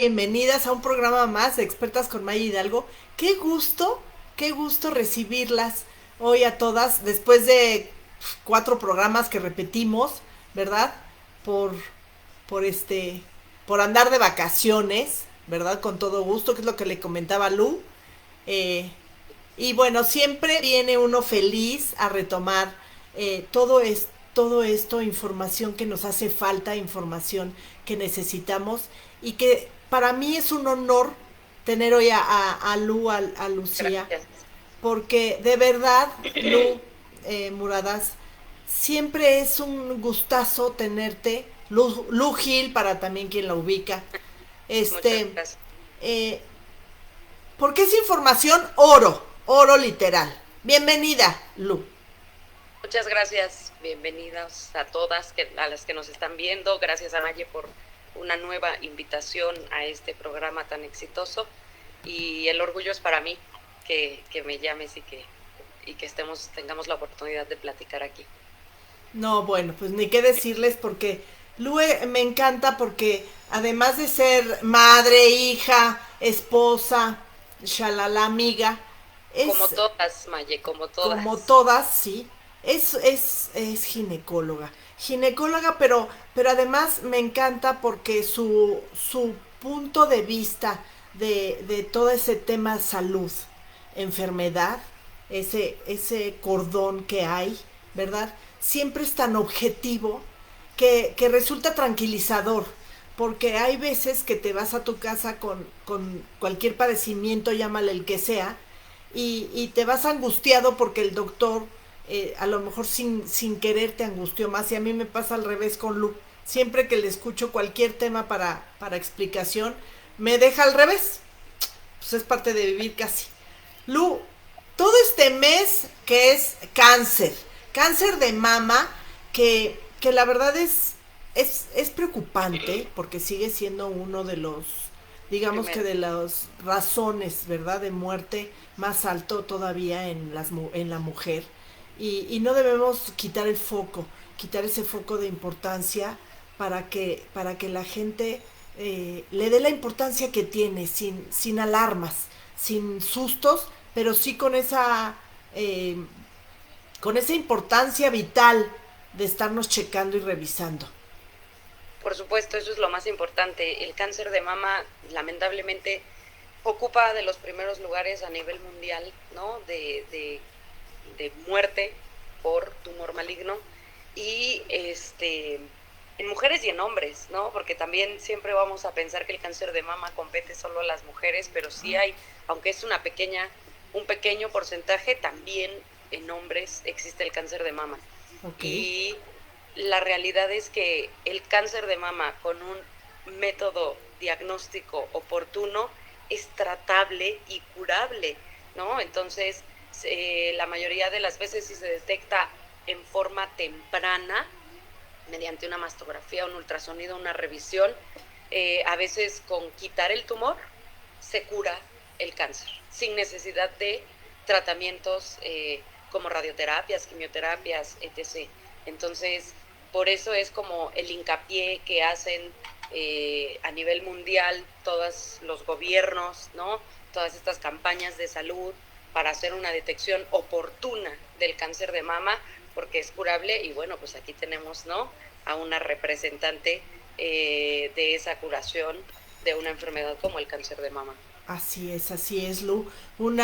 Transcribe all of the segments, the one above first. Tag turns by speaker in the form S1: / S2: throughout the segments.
S1: Bienvenidas a un programa más de Expertas con Maya Hidalgo. Qué gusto recibirlas hoy a todas después de 4 programas que repetimos, ¿verdad? Por, por por andar de vacaciones, ¿verdad? Con todo gusto, que es lo que le comentaba Lu. Eh, y bueno, siempre viene uno feliz a retomar todo esto, información que nos hace falta, información que necesitamos y que para mí es un honor tener hoy a Lu, a Lucía,
S2: Gracias.
S1: porque de verdad, Lu Muradas, siempre es un gustazo tenerte. Lu Gil, para también quien la ubica.
S2: Muchas
S1: Este,
S2: gracias.
S1: eh, Porque es información oro, oro literal. Bienvenida, Lu.
S2: Muchas gracias. Bienvenidas a todas, a las que nos están viendo. Gracias a Maye por una nueva invitación a este programa tan exitoso. Y el orgullo es para mí que me llames y que tengamos la oportunidad de platicar aquí.
S1: No, bueno, pues ni qué decirles porque Lu me encanta porque además de ser madre, hija, esposa, shalala, amiga,
S2: Como
S1: es
S2: todas, Maye, como
S1: como
S2: todas.
S1: todas, sí, es ginecóloga. Ginecóloga, pero además me encanta porque su punto de vista de todo ese tema salud, enfermedad, ese cordón que hay, ¿verdad? Siempre es tan objetivo que resulta tranquilizador. Porque hay veces que te vas a tu casa con cualquier padecimiento, llámale el que sea, y te vas angustiado porque el doctor a lo mejor sin querer te angustió más. Y a mí me pasa al revés con Lu. Siempre que le escucho cualquier tema para explicación, me deja al revés. Pues es parte de vivir casi. Lu, todo este mes que es cáncer de mama, que la verdad es preocupante porque sigue siendo uno de los, digamos que
S2: Primero.
S1: de las razones, ¿verdad?, de muerte más alto todavía en la mujer. Y no debemos quitar ese foco de importancia para que la gente le dé la importancia que tiene, sin alarmas, sin sustos, pero sí eh, con esa importancia vital de estarnos checando y revisando.
S2: Por supuesto, eso es lo más importante. El cáncer de mama, lamentablemente, ocupa de los primeros lugares a nivel mundial, ¿no? De muerte por tumor maligno. Y en mujeres y en hombres, ¿no? Porque también siempre vamos a pensar que el cáncer de mama compete solo a las mujeres, pero sí hay, aunque es un pequeño porcentaje, también en hombres existe el cáncer de mama.
S1: Ok.
S2: Y la realidad es que el cáncer de mama con un método diagnóstico oportuno es tratable y curable, ¿no? Entonces, la mayoría de las veces si se detecta en forma temprana, mediante una mastografía, un ultrasonido, una revisión, a veces con quitar el tumor se cura el cáncer, sin necesidad de tratamientos como radioterapias, quimioterapias, etc. Entonces, por eso es como el hincapié que hacen a nivel mundial todos los gobiernos, ¿no? Todas estas campañas de salud para hacer una detección oportuna del cáncer de mama, porque es curable y bueno, pues aquí tenemos, ¿no?, a una representante de esa curación de una enfermedad como el cáncer de mama.
S1: Así es, Lu. Un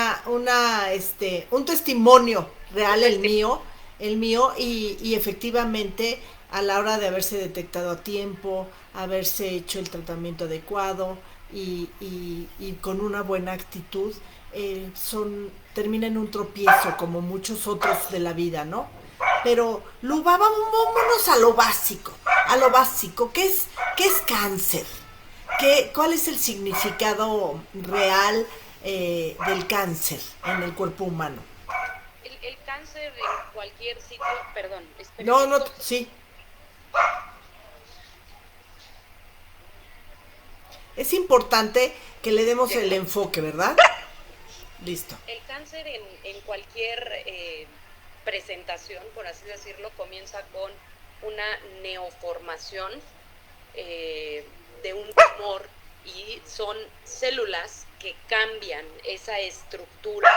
S1: testimonio
S2: Un
S1: real
S2: testimonio.
S1: el mío, y efectivamente a la hora de haberse detectado a tiempo, haberse hecho el tratamiento adecuado y con una buena actitud, termina en un tropiezo como muchos otros de la vida, ¿no? Pero, Lu, vámonos a lo básico, qué es cáncer? ¿Cuál es el significado real del cáncer en el cuerpo humano?
S2: El cáncer en cualquier sitio, perdón,
S1: No,
S2: espérenme
S1: no,
S2: 2 segundos.
S1: sí. Es importante que le demos el enfoque, ¿verdad? Listo.
S2: El cáncer en cualquier presentación, por así decirlo, comienza con una neoformación de un tumor y son células que cambian esa estructura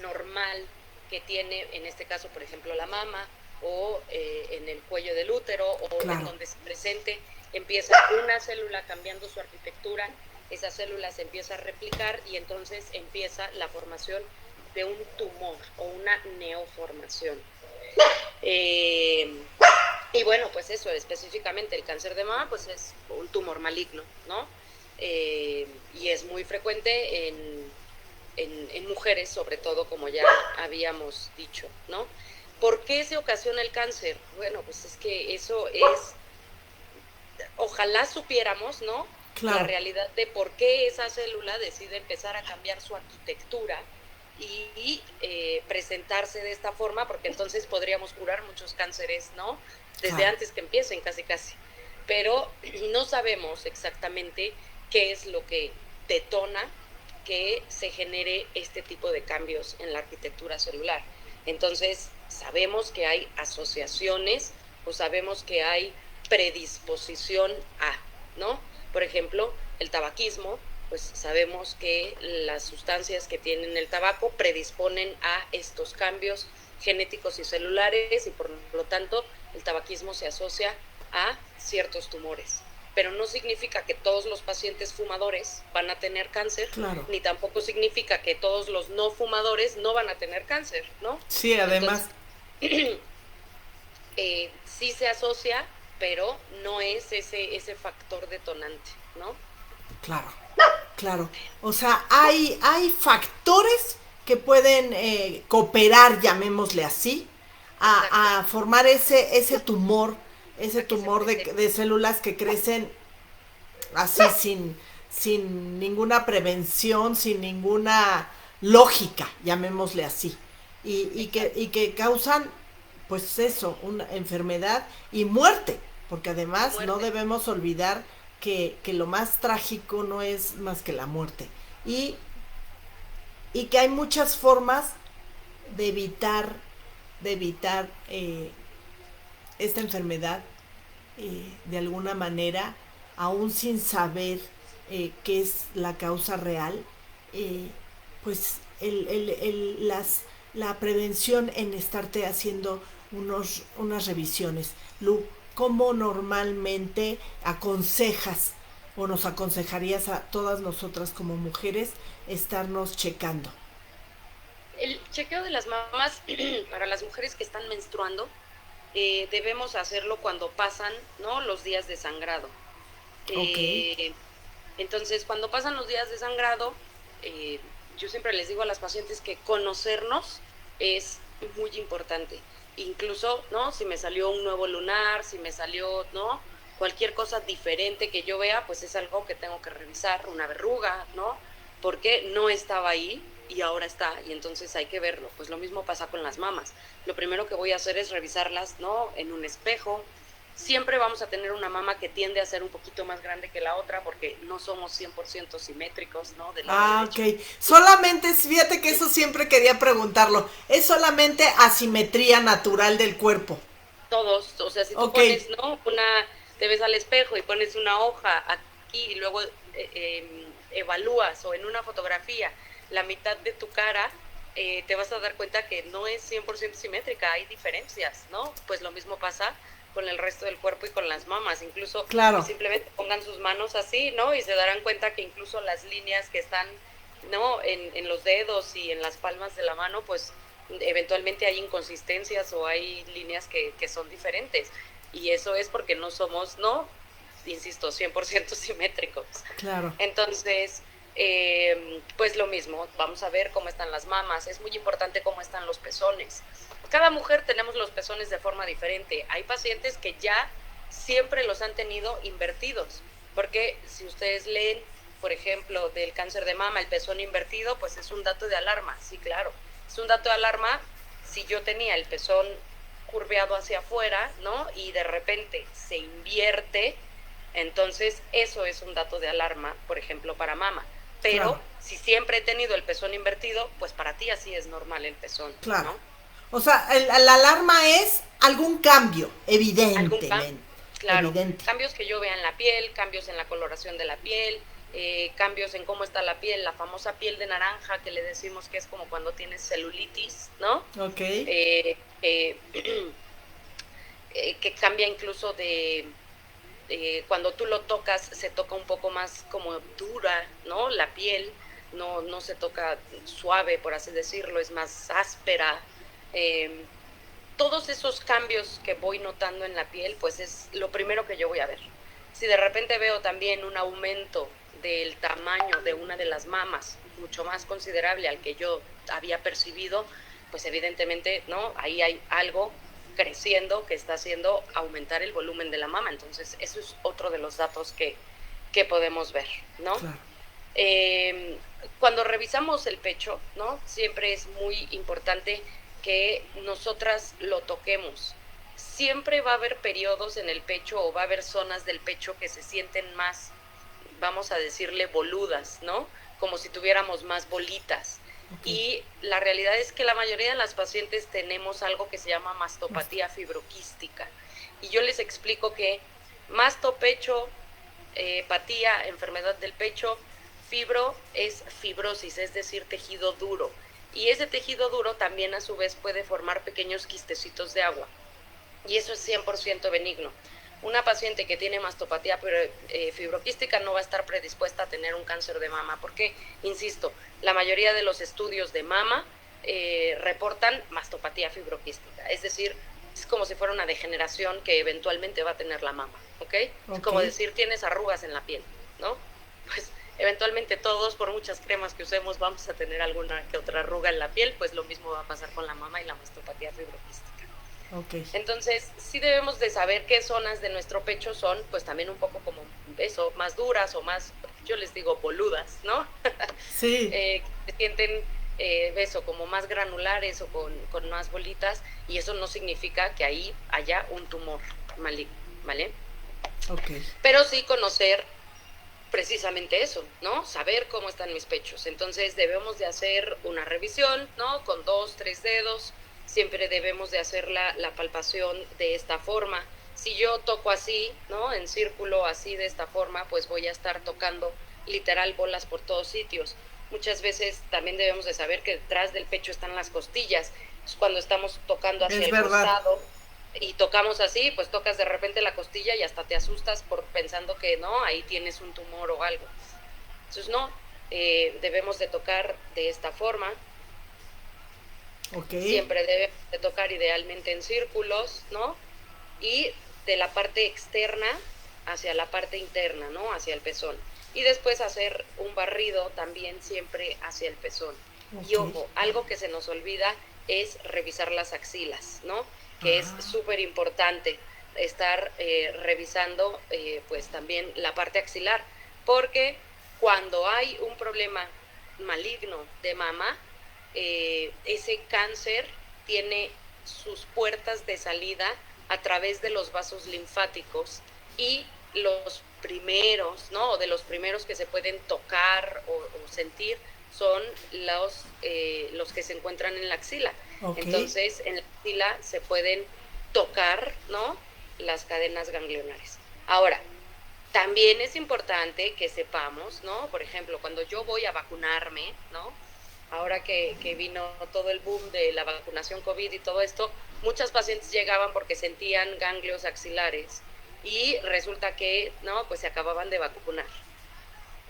S2: normal que tiene, en este caso, por ejemplo, la mama o en el cuello del útero o en donde se presente, empieza una célula cambiando su arquitectura, esa célula se empieza a replicar y entonces empieza la formación de un tumor o una neoformación. Y bueno, pues eso, específicamente el cáncer de mama, pues es un tumor maligno, ¿no? Y es muy frecuente en mujeres, sobre todo, como ya habíamos dicho, ¿no? ¿Por qué se ocasiona el cáncer? Bueno, pues es que eso es, ojalá supiéramos, ¿no? Claro. La realidad de por qué esa célula decide empezar a cambiar su arquitectura y presentarse de esta forma, porque entonces podríamos curar muchos cánceres, ¿no? Desde antes que empiecen, casi. Pero no sabemos exactamente qué es lo que detona que se genere este tipo de cambios en la arquitectura celular. Entonces, sabemos que hay asociaciones o sabemos que hay predisposición a, ¿no? Por ejemplo, el tabaquismo, pues sabemos que las sustancias que tienen el tabaco predisponen a estos cambios genéticos y celulares y por lo tanto el tabaquismo se asocia a ciertos tumores. Pero no significa que todos los pacientes fumadores van a tener cáncer, ni tampoco significa que todos los no fumadores no van a tener cáncer, ¿no?
S1: Sí, además.
S2: Entonces, sí se asocia, pero no es ese factor detonante, ¿no?
S1: Claro. O sea, hay factores que pueden cooperar, llamémosle así, a formar ese tumor, de células que crecen así sin ninguna prevención, sin ninguna lógica, llamémosle así, y que causan, pues eso, una enfermedad y muerte, porque además no debemos olvidar que lo más trágico no es más que la muerte, y que hay muchas formas de evitar esta enfermedad, de alguna manera, aún sin saber qué es la causa real, pues la prevención en estarte haciendo unas revisiones. Lu, ¿cómo normalmente aconsejas o nos aconsejarías a todas nosotras como mujeres estarnos checando?
S2: El chequeo de las mamas para las mujeres que están menstruando, debemos hacerlo cuando pasan, ¿no?, los días de sangrado. Entonces, cuando pasan los días de sangrado, yo siempre les digo a las pacientes que conocernos es muy importante. Incluso, ¿no?, si me salió un nuevo lunar, si me salió, ¿no?, cualquier cosa diferente que yo vea, pues es algo que tengo que revisar, una verruga, ¿no?, porque no estaba ahí y ahora está, y entonces hay que verlo. Pues lo mismo pasa con las mamas. Lo primero que voy a hacer es revisarlas, ¿no?, en un espejo. Siempre vamos a tener una mama que tiende a ser un poquito más grande que la otra porque no somos 100% simétricos, ¿no?
S1: Ok. Solamente, fíjate que eso siempre quería preguntarlo, ¿es solamente asimetría natural del cuerpo?
S2: Todos, o sea, si tú pones, ¿no?, te ves al espejo y pones una hoja aquí y luego evalúas o en una fotografía la mitad de tu cara, te vas a dar cuenta que no es 100% simétrica, hay diferencias, ¿no? Pues lo mismo pasa con el resto del cuerpo y con las mamas, incluso simplemente pongan sus manos así, ¿no? Y se darán cuenta que incluso las líneas que están, ¿no?, en los dedos y en las palmas de la mano, pues eventualmente hay inconsistencias o hay líneas que son diferentes. Y eso es porque no somos, ¿no?, insisto, 100% simétricos.
S1: Claro.
S2: Entonces, pues lo mismo, vamos a ver cómo están las mamas. Es muy importante cómo están los pezones. Cada mujer tenemos los pezones de forma diferente. Hay pacientes que ya siempre los han tenido invertidos, porque si ustedes leen, por ejemplo, del cáncer de mama, el pezón invertido, pues es un dato de alarma. Sí, claro, es un dato de alarma si yo tenía el pezón curveado hacia afuera, ¿no?, y de repente se invierte, entonces eso es un dato de alarma, por ejemplo, para mama. Pero si siempre he tenido el pezón invertido, pues para ti así es normal el pezón, ¿no?
S1: O sea, la alarma es algún cambio, evidentemente.
S2: Claro, evidente. Cambios que yo vea en la piel, cambios en la coloración de la piel, cambios en cómo está la piel, la famosa piel de naranja que le decimos que es como cuando tienes celulitis, ¿no?
S1: Ok.
S2: Que cambia incluso de cuando tú lo tocas, se toca un poco más como dura, ¿no? La piel no se toca suave, por así decirlo, es más áspera. Eh, Todos esos cambios que voy notando en la piel, pues es lo primero que yo voy a ver. Si de repente veo también un aumento del tamaño de una de las mamas, mucho más considerable al que yo había percibido, pues evidentemente, ¿no? Ahí hay algo creciendo que está haciendo aumentar el volumen de la mama. Entonces, eso es otro de los datos que podemos ver, ¿no?
S1: Claro.
S2: Eh, Cuando revisamos el pecho, ¿no? Siempre es muy importante que nosotras lo toquemos. Siempre va a haber periodos en el pecho o va a haber zonas del pecho que se sienten más, vamos a decirle, boludas, ¿no? Como si tuviéramos más bolitas. Okay. Y la realidad es que la mayoría de las pacientes tenemos algo que se llama mastopatía fibroquística. Y yo les explico que mastopecho, patía, enfermedad del pecho, fibro es fibrosis, es decir, tejido duro. Y ese tejido duro también a su vez puede formar pequeños quistecitos de agua. Y eso es 100% benigno. Una paciente que tiene mastopatía fibroquística no va a estar predispuesta a tener un cáncer de mama, porque, insisto, la mayoría de los estudios de mama reportan mastopatía fibroquística. Es decir, es como si fuera una degeneración que eventualmente va a tener la mama, ¿ok? Es como decir, tienes arrugas en la piel, ¿no? Pues eventualmente todos, por muchas cremas que usemos, vamos a tener alguna que otra arruga en la piel, pues lo mismo va a pasar con la mama y la mastopatía fibroquística.
S1: Okay.
S2: Entonces, sí debemos de saber qué zonas de nuestro pecho son, pues también un poco como eso, más duras o más, yo les digo, boludas, ¿no?
S1: Sí.
S2: Que se sienten eso, como más granulares o con más bolitas, y eso no significa que ahí haya un tumor maligno, ¿vale?
S1: Okay.
S2: Pero sí conocer precisamente eso, ¿no? Saber cómo están mis pechos. Entonces debemos de hacer una revisión, ¿no? Con 2, 3 dedos. Siempre debemos de hacer la palpación de esta forma. Si yo toco así, ¿no? En círculo, así de esta forma, pues voy a estar tocando literal bolas por todos sitios. Muchas veces también debemos de saber que detrás del pecho están las costillas. Entonces, cuando estamos tocando hacia el costado y tocamos así, pues tocas de repente la costilla y hasta te asustas por pensando que no, ahí tienes un tumor o algo. Entonces no, debemos de tocar de esta forma.
S1: Okay.
S2: Siempre debemos de tocar idealmente en círculos, ¿no? Y de la parte externa hacia la parte interna, ¿no? Hacia el pezón. Y después hacer un barrido también siempre hacia el pezón. Okay. Y ojo, algo que se nos olvida es revisar las axilas, ¿no? Que es súper importante estar revisando pues también la parte axilar, porque cuando hay un problema maligno de mama, ese cáncer tiene sus puertas de salida a través de los vasos linfáticos, y los primeros, ¿no? De los primeros que se pueden tocar o sentir son los que se encuentran en la axila. Okay. Entonces, en la axila se pueden tocar, ¿no? Las cadenas ganglionares. Ahora, también es importante que sepamos, ¿no? Por ejemplo, cuando yo voy a vacunarme, ¿no? Ahora que vino todo el boom de la vacunación COVID y todo esto, muchas pacientes llegaban porque sentían ganglios axilares y resulta que, ¿no? Pues se acababan de vacunar.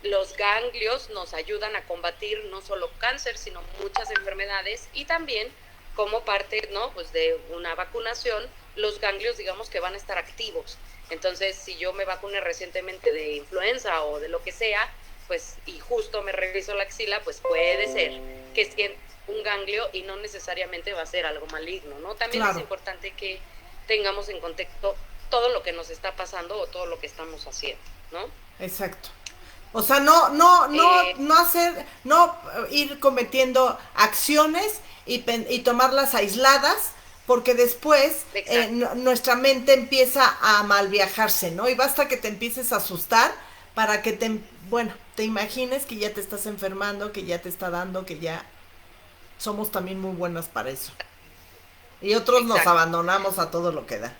S2: Los ganglios nos ayudan a combatir no solo cáncer, sino muchas enfermedades, y también como parte, ¿no? Pues de una vacunación, los ganglios, digamos, que van a estar activos. Entonces, si yo me vacuné recientemente de influenza o de lo que sea, pues, y justo me reviso la axila, pues puede ser que sienta un ganglio y no necesariamente va a ser algo maligno, ¿no? También claro. Es importante que tengamos en contexto todo lo que nos está pasando o todo lo que estamos haciendo, ¿no?
S1: Exacto. O sea, no ir cometiendo acciones y tomarlas aisladas, porque después nuestra mente empieza a mal viajarse, ¿no? Y basta que te empieces a asustar para que te imagines que ya te estás enfermando, que ya te está dando, que ya somos también muy buenas para eso. Y otros nos abandonamos a todo lo que da.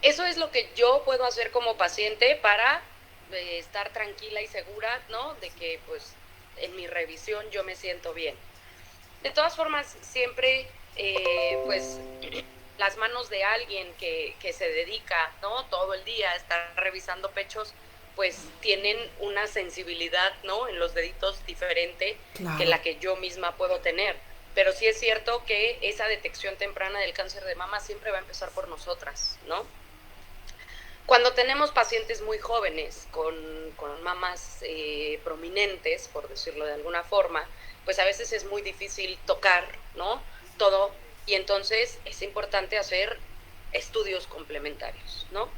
S2: Eso es lo que yo puedo hacer como paciente para estar tranquila y segura, ¿no? De que pues en mi revisión yo me siento bien. De todas formas, siempre pues las manos de alguien que se dedica, ¿no? Todo el día a estar revisando pechos, pues tienen una sensibilidad, ¿no? En los deditos diferente que la que yo misma puedo tener. Pero sí es cierto que esa detección temprana del cáncer de mama siempre va a empezar por nosotras, ¿no? Cuando tenemos pacientes muy jóvenes con mamas prominentes, por decirlo de alguna forma, pues a veces es muy difícil tocar, ¿no? Todo, y entonces es importante hacer estudios complementarios, ¿no?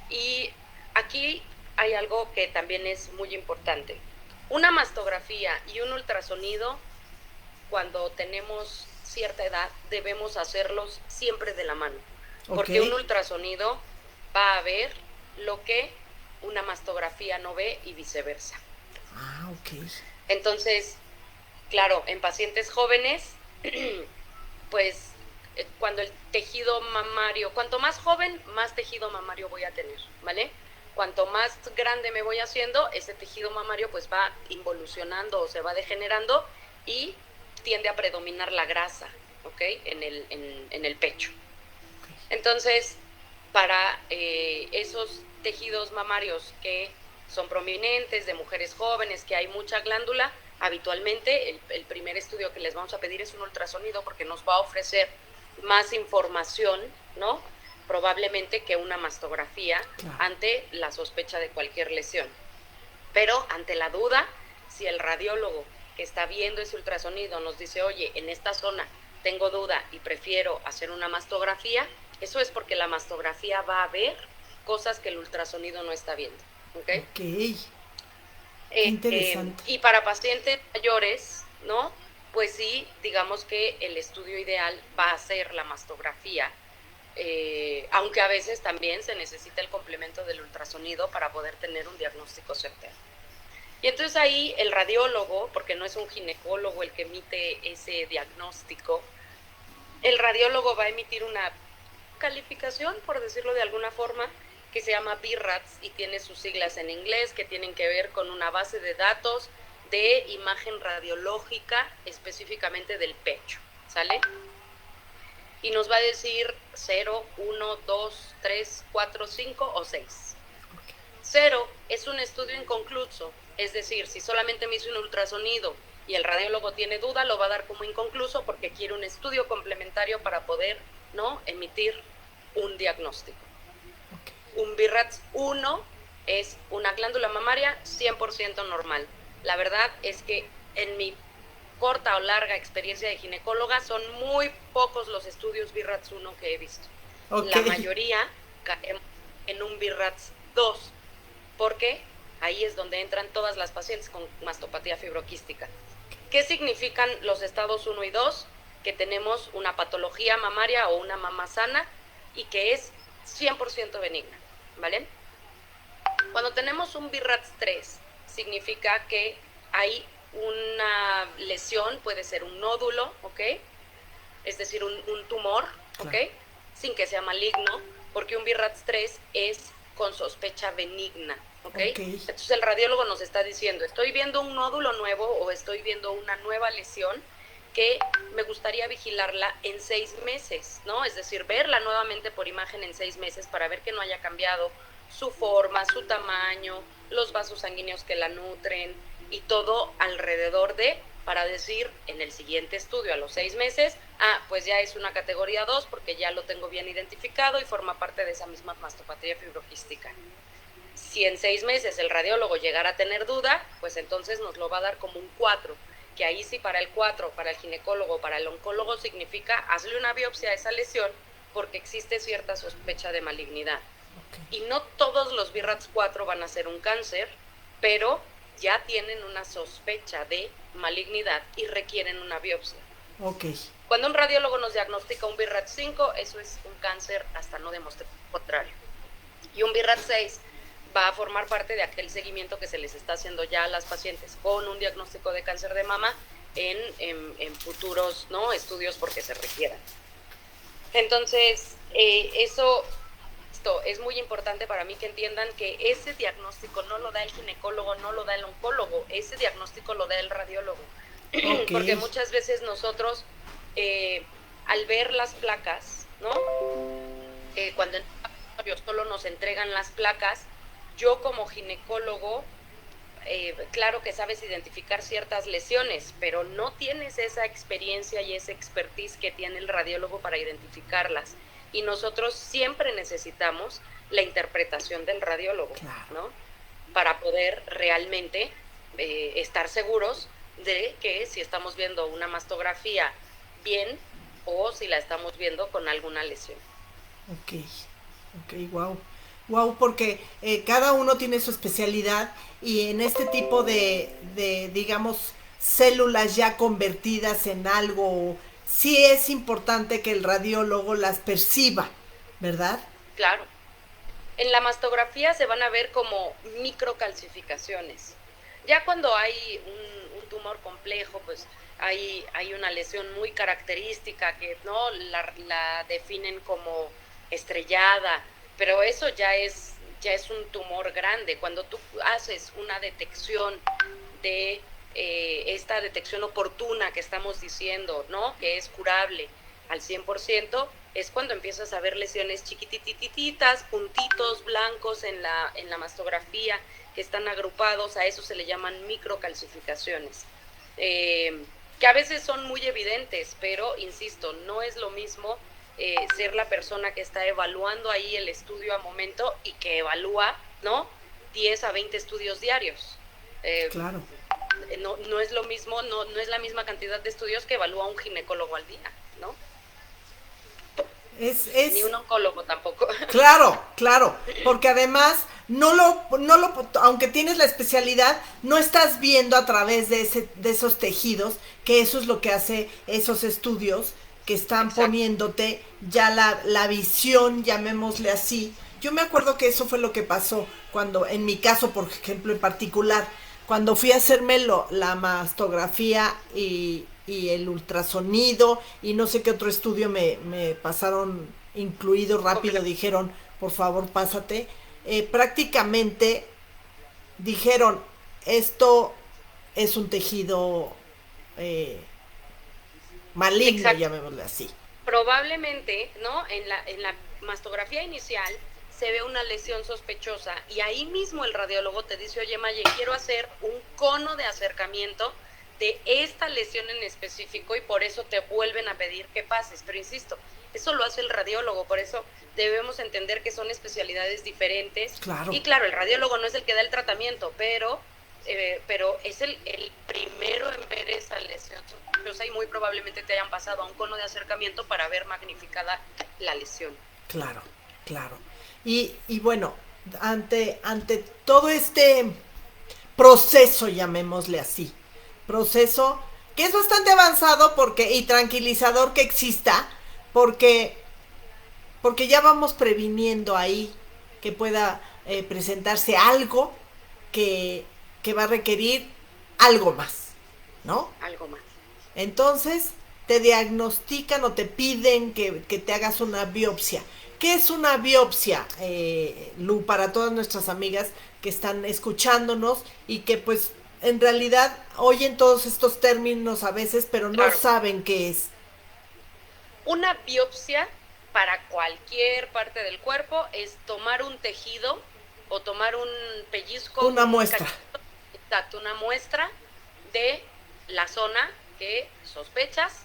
S2: Y aquí hay algo que también es muy importante. Una mastografía y un ultrasonido, cuando tenemos cierta edad, debemos hacerlos siempre de la mano. Porque un ultrasonido va a ver lo que una mastografía no ve y viceversa.
S1: Ah, ok.
S2: Entonces, claro, en pacientes jóvenes, pues cuando el tejido mamario, cuanto más joven, más tejido mamario voy a tener, ¿vale? Cuanto más grande me voy haciendo, ese tejido mamario pues va involucionando o se va degenerando y tiende a predominar la grasa, ¿ok? En el pecho. Entonces, para esos tejidos mamarios que son prominentes, de mujeres jóvenes, que hay mucha glándula, habitualmente el primer estudio que les vamos a pedir es un ultrasonido porque nos va a ofrecer más información, ¿no? Probablemente que una mastografía ante la sospecha de cualquier lesión. Pero ante la duda, si el radiólogo que está viendo ese ultrasonido nos dice, oye, en esta zona tengo duda y prefiero hacer una mastografía, eso es porque la mastografía va a ver cosas que el ultrasonido no está viendo. ¿Ok?
S1: Qué interesante.
S2: Y para pacientes mayores, ¿no? Pues sí, digamos que el estudio ideal va a ser la mastografía, aunque a veces también se necesita el complemento del ultrasonido para poder tener un diagnóstico certero. Y entonces ahí el radiólogo, porque no es un ginecólogo el que emite ese diagnóstico, el radiólogo va a emitir una calificación, por decirlo de alguna forma, que se llama BIRATS y tiene sus siglas en inglés que tienen que ver con una base de datos de imagen radiológica específicamente del pecho, ¿sale? Y nos va a decir 0, 1, 2, 3, 4, 5 o 6. 0 es un estudio inconcluso, es decir, si solamente me hizo un ultrasonido y el radiólogo tiene duda, lo va a dar como inconcluso porque quiere un estudio complementario para poder, ¿no?, emitir un diagnóstico. Un BIRATS 1 es una glándula mamaria 100% normal. La verdad es que en mi corta o larga experiencia de ginecóloga son muy pocos los estudios BIRATS 1 que he visto. La mayoría caen en un BIRATS 2, porque ahí es donde entran todas las pacientes con mastopatía fibroquística. ¿Qué significan los estados 1 y 2? Que tenemos una patología mamaria o una mama sana y que es 100% benigna, ¿vale? Cuando tenemos un BIRATS 3, significa que hay una lesión, puede ser un nódulo, ¿ok? Es decir, un tumor, ¿ok? Sin que sea maligno, porque un BIRATS 3 es con sospecha benigna, ¿ok? Entonces el radiólogo nos está diciendo, estoy viendo un nódulo nuevo o estoy viendo una nueva lesión que me gustaría vigilarla en 6 meses, ¿no? Es decir, verla nuevamente por imagen en 6 meses para ver que no haya cambiado su forma, su tamaño, los vasos sanguíneos que la nutren y todo alrededor de, para decir en el siguiente estudio a los 6 meses, pues ya es una categoría 2 porque ya lo tengo bien identificado y forma parte de esa misma mastopatía fibroquística. Si en 6 meses el radiólogo llegara a tener duda, pues entonces nos lo va a dar como un 4, que ahí sí para el 4, para el ginecólogo, para el oncólogo significa hazle una biopsia a esa lesión porque existe cierta sospecha de malignidad. Y no todos los BIRATS 4 van a ser un cáncer, pero ya tienen una sospecha de malignidad y requieren una biopsia. Cuando un radiólogo nos diagnostica un BIRATS 5, eso es un cáncer hasta no demostrar lo contrario. Y un BIRATS 6 va a formar parte de aquel seguimiento que se les está haciendo ya a las pacientes con un diagnóstico de cáncer de mama en futuros, ¿no?, estudios porque se requieran. Entonces, eso insisto, es muy importante para mí que entiendan que ese diagnóstico no lo da el ginecólogo, no lo da el oncólogo, ese diagnóstico lo da el radiólogo.
S1: Ok.
S2: Porque muchas veces nosotros, al ver las placas, ¿no? Cuando en solo nos entregan las placas, yo como ginecólogo, claro que sabes identificar ciertas lesiones, pero no tienes esa experiencia y esa expertise que tiene el radiólogo para identificarlas. Y nosotros siempre necesitamos la interpretación del radiólogo,
S1: Claro.
S2: ¿no? Para poder realmente estar seguros de que si estamos viendo una mastografía bien o si la estamos viendo con alguna lesión.
S1: Ok, ok, wow. Wow, porque cada uno tiene su especialidad y en este tipo digamos, células ya convertidas en algo, sí es importante que el radiólogo las perciba, ¿verdad?
S2: Claro. En la mastografía se van a ver como microcalcificaciones. Ya cuando hay un tumor complejo, pues hay una lesión muy característica que no la definen como estrellada, pero eso ya es un tumor grande. Cuando tú haces una detección de esta detección oportuna que estamos diciendo, ¿no? Que es curable al 100%, es cuando empiezas a ver lesiones chiquitititas, puntitos blancos en la mastografía que están agrupados, a eso se le llaman microcalcificaciones, que a veces son muy evidentes, pero insisto, no es lo mismo ser la persona que está evaluando ahí el estudio a momento y que evalúa, ¿no? 10 a 20 estudios diarios.
S1: Claro.
S2: No es lo mismo, no es la misma cantidad de estudios que evalúa un ginecólogo al día, ¿no? Ni un oncólogo tampoco.
S1: Claro, claro, porque además aunque tienes la especialidad, no estás viendo a través de esos tejidos, que eso es lo que hace esos estudios que están
S2: Exacto.
S1: poniéndote ya la visión, llamémosle así. Yo me acuerdo que eso fue lo que pasó cuando, en mi caso, por ejemplo, en particular, cuando fui a hacerme la mastografía y el ultrasonido y no sé qué otro estudio me pasaron incluido rápido, dijeron, por favor, pásate. Prácticamente dijeron, esto es un tejido eh, maligno,
S2: Exacto.
S1: llamémosle así.
S2: Probablemente, ¿no? En la mastografía inicial se ve una lesión sospechosa y ahí mismo el radiólogo te dice, oye, Maye, quiero hacer un cono de acercamiento de esta lesión en específico y por eso te vuelven a pedir que pases. Pero insisto, eso lo hace el radiólogo, por eso debemos entender que son especialidades diferentes.
S1: Claro.
S2: Y claro, el radiólogo no es el que da el tratamiento, pero es el primero en ver esa lesión sospechosa y muy probablemente te hayan pasado a un cono de acercamiento para ver magnificada la lesión.
S1: Claro, claro. Y bueno, ante todo este proceso, llamémosle así, proceso que es bastante avanzado y tranquilizador que exista, porque ya vamos previniendo ahí que pueda presentarse algo que, va a requerir algo más, ¿no?
S2: Algo más.
S1: Entonces te diagnostican o te piden que te hagas una biopsia. ¿Qué es una biopsia, Lu, para todas nuestras amigas que están escuchándonos y que pues en realidad oyen todos estos términos a veces, pero no saben qué es?
S2: Una biopsia para cualquier parte del cuerpo es tomar un tejido o tomar un pellizco.
S1: Una muestra.
S2: Cachito, exacto, una muestra de la zona que sospechas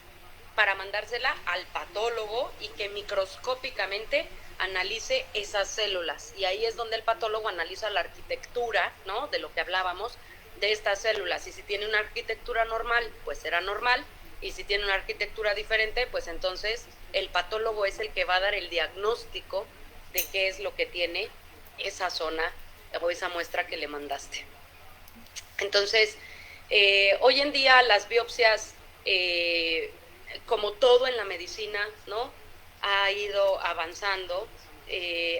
S2: para mandársela al patólogo y que microscópicamente analice esas células. Y ahí es donde el patólogo analiza la arquitectura, ¿no? De lo que hablábamos, de estas células. Y si tiene una arquitectura normal, pues será normal. Y si tiene una arquitectura diferente, pues entonces el patólogo es el que va a dar el diagnóstico de qué es lo que tiene esa zona o esa muestra que le mandaste. Entonces, hoy en día las biopsias, como todo en la medicina, ¿no? Ha ido avanzando.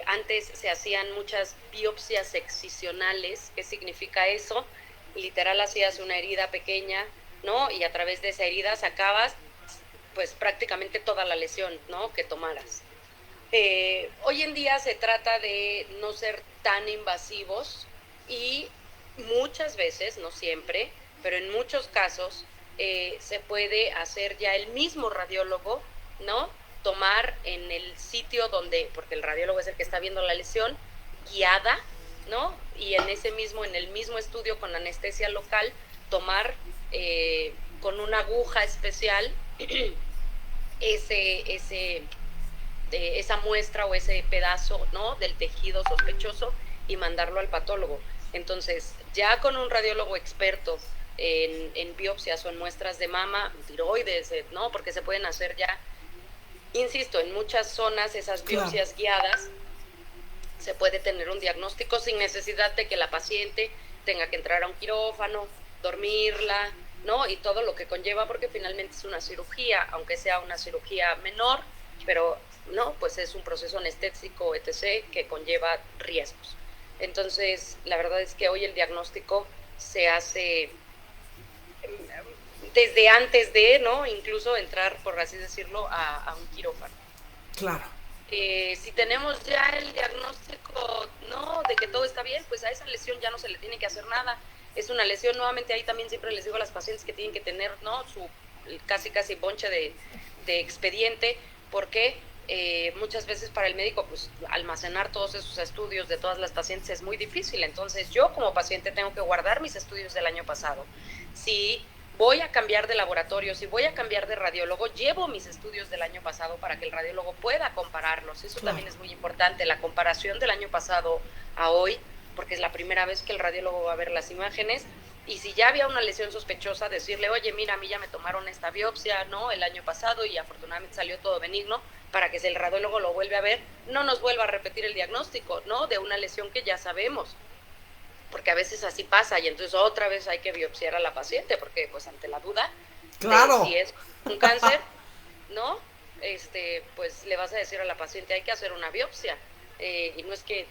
S2: Antes se hacían muchas biopsias excisionales. ¿Qué significa eso? Literal, hacías una herida pequeña, ¿no? Y a través de esa herida sacabas, pues, prácticamente toda la lesión, ¿no? Que tomaras. Hoy en día se trata de no ser tan invasivos y muchas veces, no siempre, pero en muchos casos se puede hacer ya el mismo radiólogo, ¿no? Tomar en el sitio donde, porque el radiólogo es el que está viendo la lesión, guiada, ¿no? Y en el mismo estudio con anestesia local, tomar con una aguja especial ese esa muestra o ese pedazo, ¿no?, del tejido sospechoso y mandarlo al patólogo. Entonces, ya con un radiólogo experto en biopsias o en muestras de mama, tiroides, ¿no?, porque se pueden hacer ya, insisto, en muchas zonas esas biopsias
S1: Claro.
S2: guiadas, se puede tener un diagnóstico sin necesidad de que la paciente tenga que entrar a un quirófano, dormirla, ¿no? Y todo lo que conlleva, porque finalmente es una cirugía, aunque sea una cirugía menor, pero no, pues es un proceso anestésico, etc., que conlleva riesgos. Entonces, la verdad es que hoy el diagnóstico se hace desde antes de, ¿no? Incluso entrar, por así decirlo, a un quirófano.
S1: Claro.
S2: Si tenemos ya el diagnóstico, no, de que todo está bien, pues a esa lesión ya no se le tiene que hacer nada. Es una lesión, nuevamente ahí también siempre les digo a las pacientes que tienen que tener, ¿no?, su casi bonche de expediente, porque muchas veces para el médico, pues almacenar todos esos estudios de todas las pacientes es muy difícil. Entonces yo como paciente tengo que guardar mis estudios del año pasado. Si voy a cambiar de laboratorio, si voy a cambiar de radiólogo, llevo mis estudios del año pasado para que el radiólogo pueda compararlos. Eso
S1: Claro.
S2: también es muy importante, la comparación del año pasado a hoy, porque es la primera vez que el radiólogo va a ver las imágenes. Y si ya había una lesión sospechosa, decirle, oye, mira, a mí ya me tomaron esta biopsia, ¿no?, el año pasado, y afortunadamente salió todo benigno, para que si el radiólogo lo vuelve a ver, no nos vuelva a repetir el diagnóstico, ¿no?, de una lesión que ya sabemos, porque a veces así pasa, y entonces otra vez hay que biopsiar a la paciente, porque pues ante la duda de
S1: Claro.
S2: si es un cáncer, ¿no? Pues le vas a decir a la paciente, hay que hacer una biopsia, y no es que,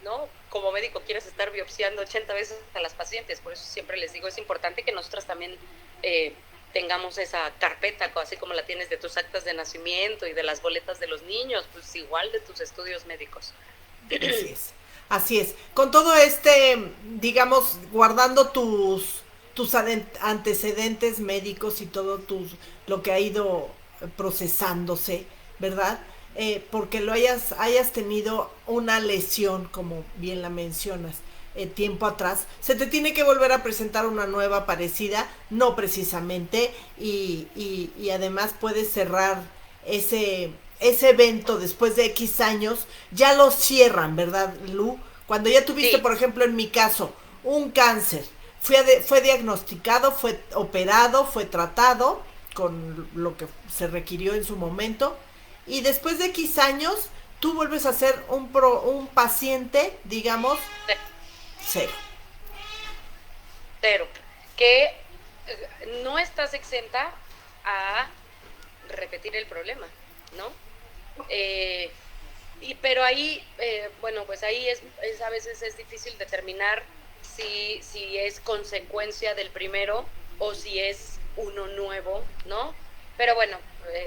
S2: ¿no?, como médico quieres estar biopsiando 80 veces a las pacientes. Por eso siempre les digo, es importante que nosotras también tengamos esa carpeta, así como la tienes de tus actas de nacimiento y de las boletas de los niños, pues igual de tus estudios médicos.
S1: Así es. Así es. Con todo digamos, guardando tus antecedentes médicos y todo lo que ha ido procesándose, ¿verdad? Porque hayas tenido una lesión, como bien la mencionas, tiempo atrás, se te tiene que volver a presentar una nueva parecida, no precisamente, y además puedes cerrar ese evento después de X años, ya lo cierran, ¿verdad, Lu? Cuando ya tuviste,
S2: Sí,
S1: por ejemplo, en mi caso, un cáncer, fue diagnosticado, fue operado, fue tratado con lo que se requirió en su momento, y después de X años, tú vuelves a ser un paciente, digamos, cero.
S2: cero. Que no estás exenta a repetir el problema, ¿no? Eh, pero ahí, bueno, pues ahí a veces es difícil determinar si es consecuencia del primero o si es uno nuevo, ¿no? Pero bueno,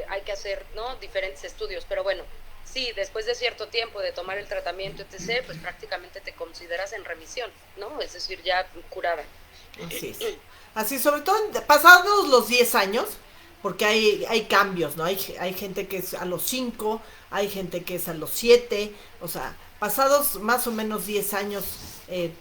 S2: hay que hacer, ¿no?, diferentes estudios. Pero bueno, sí, después de cierto tiempo de tomar el tratamiento, etc., pues prácticamente te consideras en remisión, ¿no? Es decir, ya curada.
S1: Así es. Así, sobre todo pasados los 10 años, porque hay cambios, ¿no? Hay gente que es a los 5, hay gente que es a los 7, o sea, pasados más o menos 10 años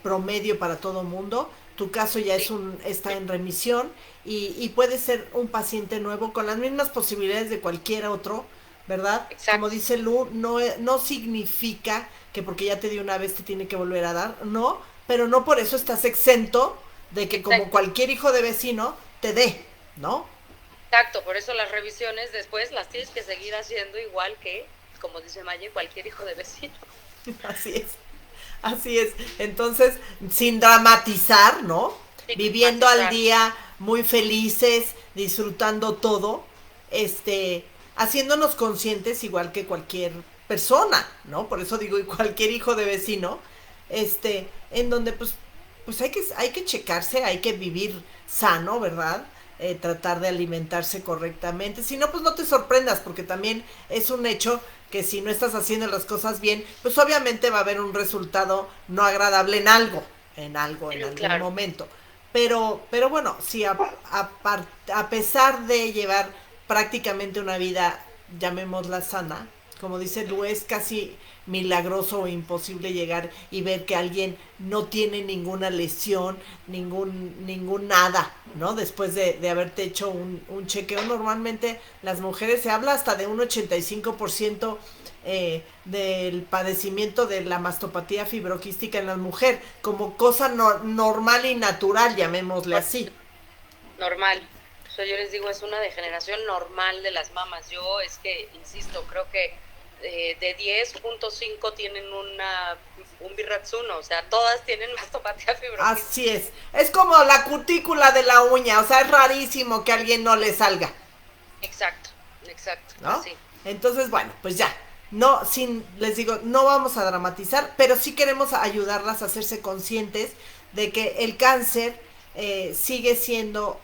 S1: promedio para todo mundo, tu caso ya
S2: Sí,
S1: está en remisión y puede ser un paciente nuevo con las mismas posibilidades de cualquier otro, ¿verdad? Como
S2: exacto,
S1: dice Lu, no significa que porque ya te dio una vez te tiene que volver a dar, no, pero no por eso estás exento de que como
S2: exacto.
S1: cualquier hijo de vecino te dé, ¿no?
S2: Exacto, por eso las revisiones después las tienes que seguir haciendo igual que, como dice Maye, cualquier hijo de vecino.
S1: Así es, así es. Entonces, sin dramatizar, ¿no?
S2: Sin
S1: Viviendo al
S2: matizar.
S1: día, muy felices, disfrutando todo, haciéndonos conscientes igual que cualquier persona, ¿no? Por eso digo, y cualquier hijo de vecino, en donde pues hay que checarse, hay que vivir sano, ¿verdad? Tratar de alimentarse correctamente. Si no, pues no te sorprendas, porque también es un hecho que si no estás haciendo las cosas bien, pues obviamente va a haber un resultado no agradable en algún
S2: Claro.
S1: momento. Pero bueno, si a pesar de llevar prácticamente una vida, llamémosla sana, como dice Lu, es casi milagroso o imposible llegar y ver que alguien no tiene ninguna lesión, ningún nada, ¿no? Después de haberte hecho un chequeo. Normalmente las mujeres se habla hasta de un 85% del padecimiento de la mastopatía fibroquística en la mujer, como cosa normal y natural, llamémosle así.
S2: Normal. O sea, yo les digo, es una degeneración normal de las mamas. Yo es que, insisto, creo que de 10.5 tienen un birratsuno, o sea, todas tienen mastopatía fibroquística.
S1: Así es como la cutícula de la uña, o sea, es rarísimo que a alguien no le salga,
S2: Exacto, exacto,
S1: ¿no?
S2: así.
S1: Entonces, bueno, pues ya, no, les digo, no vamos a dramatizar, pero sí queremos ayudarlas a hacerse conscientes de que el cáncer sigue siendo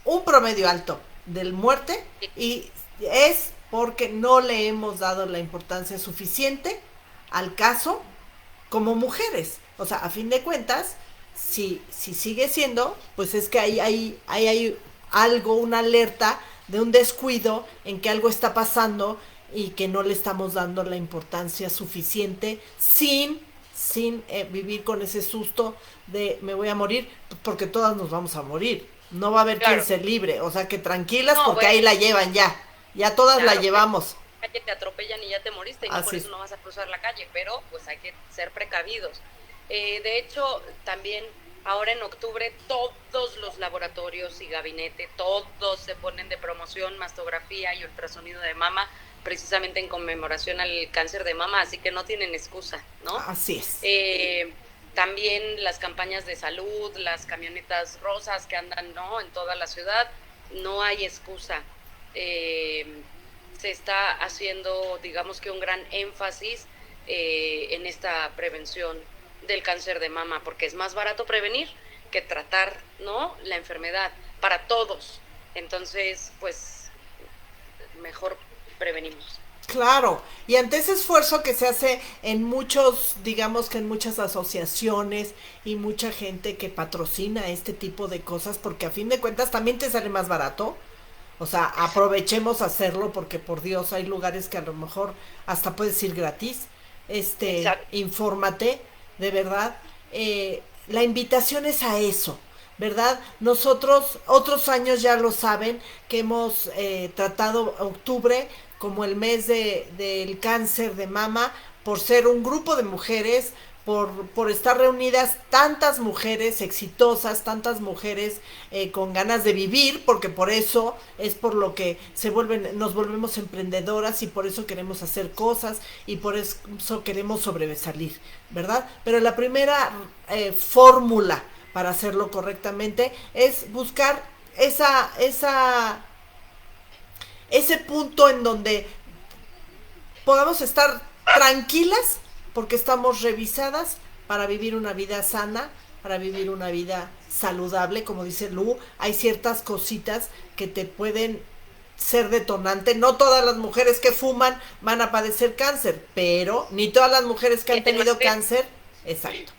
S1: un promedio alto de muerte
S2: Sí,
S1: y es porque no le hemos dado la importancia suficiente al caso como mujeres. O sea, a fin de cuentas, si sigue siendo, pues es que hay algo, una alerta de un descuido en que algo está pasando y que no le estamos dando la importancia suficiente sin vivir con ese susto de me voy a morir, porque todas nos vamos a morir. No va a haber quien
S2: claro.
S1: se libre, o sea que tranquilas
S2: No,
S1: porque ahí
S2: bueno,
S1: la llevan ya. Ya todas la
S2: claro, pues
S1: llevamos.
S2: calle te atropellan y ya te moriste y no por
S1: Así
S2: eso
S1: es.
S2: no vas a cruzar la calle, pero pues hay que ser precavidos. De hecho, también ahora en octubre todos los laboratorios y gabinete, todos se ponen de promoción mastografía y ultrasonido de mama, precisamente en conmemoración al cáncer de mama, así que no tienen excusa, ¿no?
S1: Así es.
S2: También las campañas de salud, las camionetas rosas que andan, ¿no?, en toda la ciudad, no hay excusa. Eh, Se está haciendo, digamos que un gran énfasis en esta prevención del cáncer de mama, porque es más barato prevenir que tratar, ¿no?, la enfermedad para todos. Entonces, pues, mejor prevenimos.
S1: Claro, y ante ese esfuerzo que se hace en muchos, digamos que en muchas asociaciones y mucha gente que patrocina este tipo de cosas, porque a fin de cuentas también te sale más barato. O sea, aprovechemos hacerlo porque por Dios hay lugares que a lo mejor hasta puedes ir gratis.
S2: Exacto.
S1: Infórmate, de verdad. La invitación es a eso, ¿verdad? Nosotros, otros años ya lo saben, que hemos tratado octubre como el mes del cáncer de mama, por ser un grupo de mujeres, por estar reunidas tantas mujeres exitosas, tantas mujeres con ganas de vivir, porque por eso es por lo que nos volvemos emprendedoras y por eso queremos hacer cosas y por eso queremos sobresalir, ¿verdad? Pero la primera fórmula para hacerlo correctamente es buscar ese punto en donde podamos estar tranquilas porque estamos revisadas para vivir una vida sana, para vivir una vida saludable, como dice Lu. Hay ciertas cositas que te pueden ser detonante. No todas las mujeres que fuman van a padecer cáncer, pero ni todas las mujeres que han
S2: Tienen más
S1: tenido
S2: riesgo.
S1: cáncer, exacto,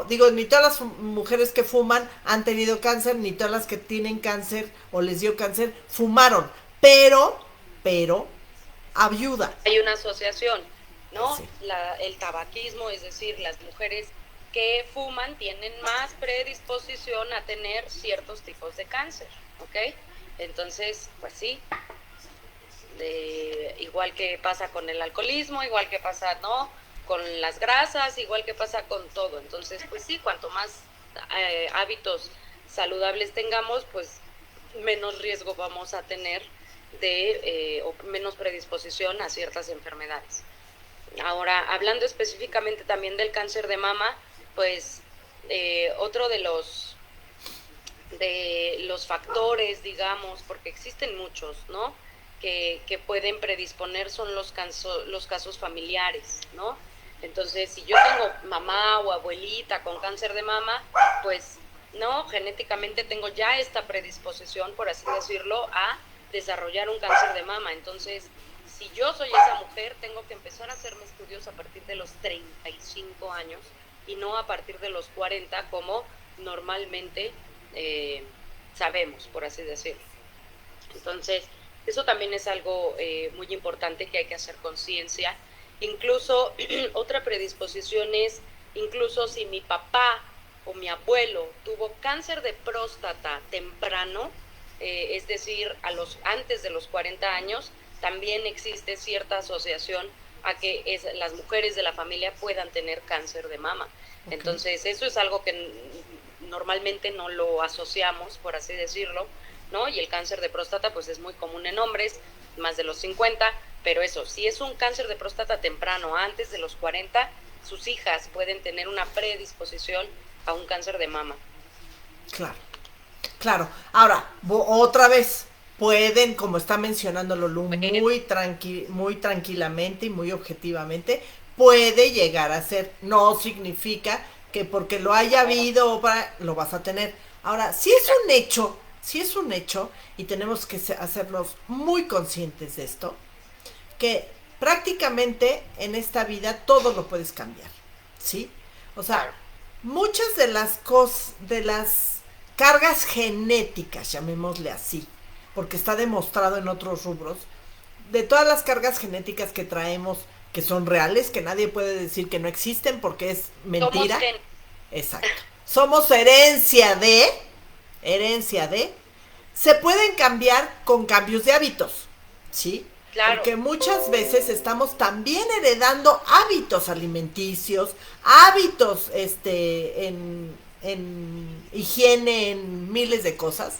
S1: digo, ni todas las mujeres que fuman han tenido cáncer, ni todas las que tienen cáncer o les dio cáncer fumaron, pero ayuda.
S2: Hay una asociación, ¿no?
S1: Sí.
S2: El tabaquismo, es decir, las mujeres que fuman tienen más predisposición a tener ciertos tipos de cáncer, ¿ok? Entonces, pues sí, igual que pasa con el alcoholismo, igual que pasa, ¿no?, con las grasas, igual que pasa con todo. Entonces, pues sí, cuanto más hábitos saludables tengamos, pues menos riesgo vamos a tener o menos predisposición a ciertas enfermedades. Ahora, hablando específicamente también del cáncer de mama, pues otro de los factores, digamos, porque existen muchos, ¿no?, que pueden predisponer son los casos familiares, ¿no? Entonces, si yo tengo mamá o abuelita con cáncer de mama, pues, no, genéticamente tengo ya esta predisposición, por así decirlo, a desarrollar un cáncer de mama. Entonces, si yo soy esa mujer, tengo que empezar a hacerme estudios a partir de los 35 años y no a partir de los 40 como normalmente sabemos, por así decirlo. Entonces, eso también es algo muy importante que hay que hacer conciencia. Incluso otra predisposición es, incluso si mi papá o mi abuelo tuvo cáncer de próstata temprano, es decir, antes de los 40 años, también existe cierta asociación a que las mujeres de la familia puedan tener cáncer de mama. Okay. Entonces, eso es algo que normalmente no lo asociamos, por así decirlo, ¿no? Y el cáncer de próstata pues es muy común en hombres, más de los 50, pero eso, si es un cáncer de próstata temprano, antes de los 40, sus hijas pueden tener una predisposición a un cáncer de mama.
S1: Claro, claro. Ahora, otra vez, pueden, como está mencionando Lulú, muy tranquilamente y muy objetivamente, puede llegar a ser, no significa que porque lo haya habido, lo vas a tener. Ahora, si es un hecho, y tenemos que hacernos muy conscientes de esto, que prácticamente en esta vida todo lo puedes cambiar, ¿sí? O sea, muchas de las cargas genéticas, llamémosle así, porque está demostrado en otros rubros, de todas las cargas genéticas que traemos, que son reales, que nadie puede decir que no existen porque es mentira. Exacto. Somos herencia de, se pueden cambiar con cambios de hábitos, ¿sí? Claro. Porque muchas veces estamos también heredando hábitos alimenticios, hábitos en higiene, en miles de cosas,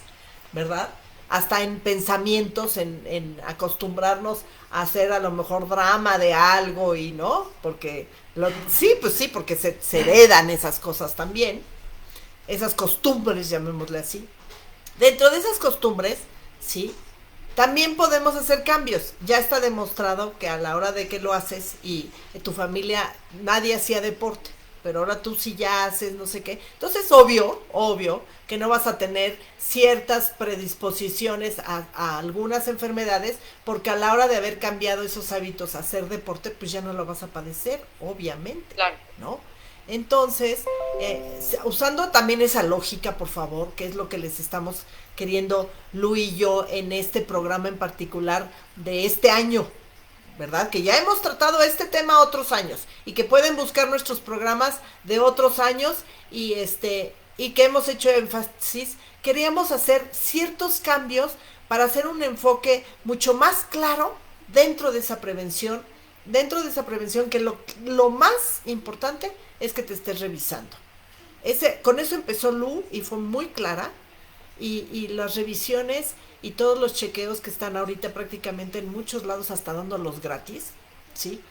S1: ¿verdad? Hasta en pensamientos, en acostumbrarnos a hacer a lo mejor drama de algo y no, porque porque se heredan esas cosas también, esas costumbres, llamémosle así. Dentro de esas costumbres, sí, también podemos hacer cambios. Ya está demostrado que a la hora de que lo haces y en tu familia nadie hacía deporte, pero ahora tú sí ya haces no sé qué. Entonces, obvio, que no vas a tener ciertas predisposiciones a algunas enfermedades, porque a la hora de haber cambiado esos hábitos a hacer deporte, pues ya no lo vas a padecer, obviamente, claro, ¿no? Entonces, usando también esa lógica, por favor, que es lo que les estamos queriendo Lu y yo en este programa en particular de este año, ¿verdad? Que ya hemos tratado este tema otros años y que pueden buscar nuestros programas de otros años y que hemos hecho énfasis. Queríamos hacer ciertos cambios para hacer un enfoque mucho más claro dentro de esa prevención, que lo más importante es que te estés revisando. Con eso empezó Lu y fue muy clara, y las revisiones y todos los chequeos que están ahorita prácticamente en muchos lados, hasta dándolos gratis, ¿sí?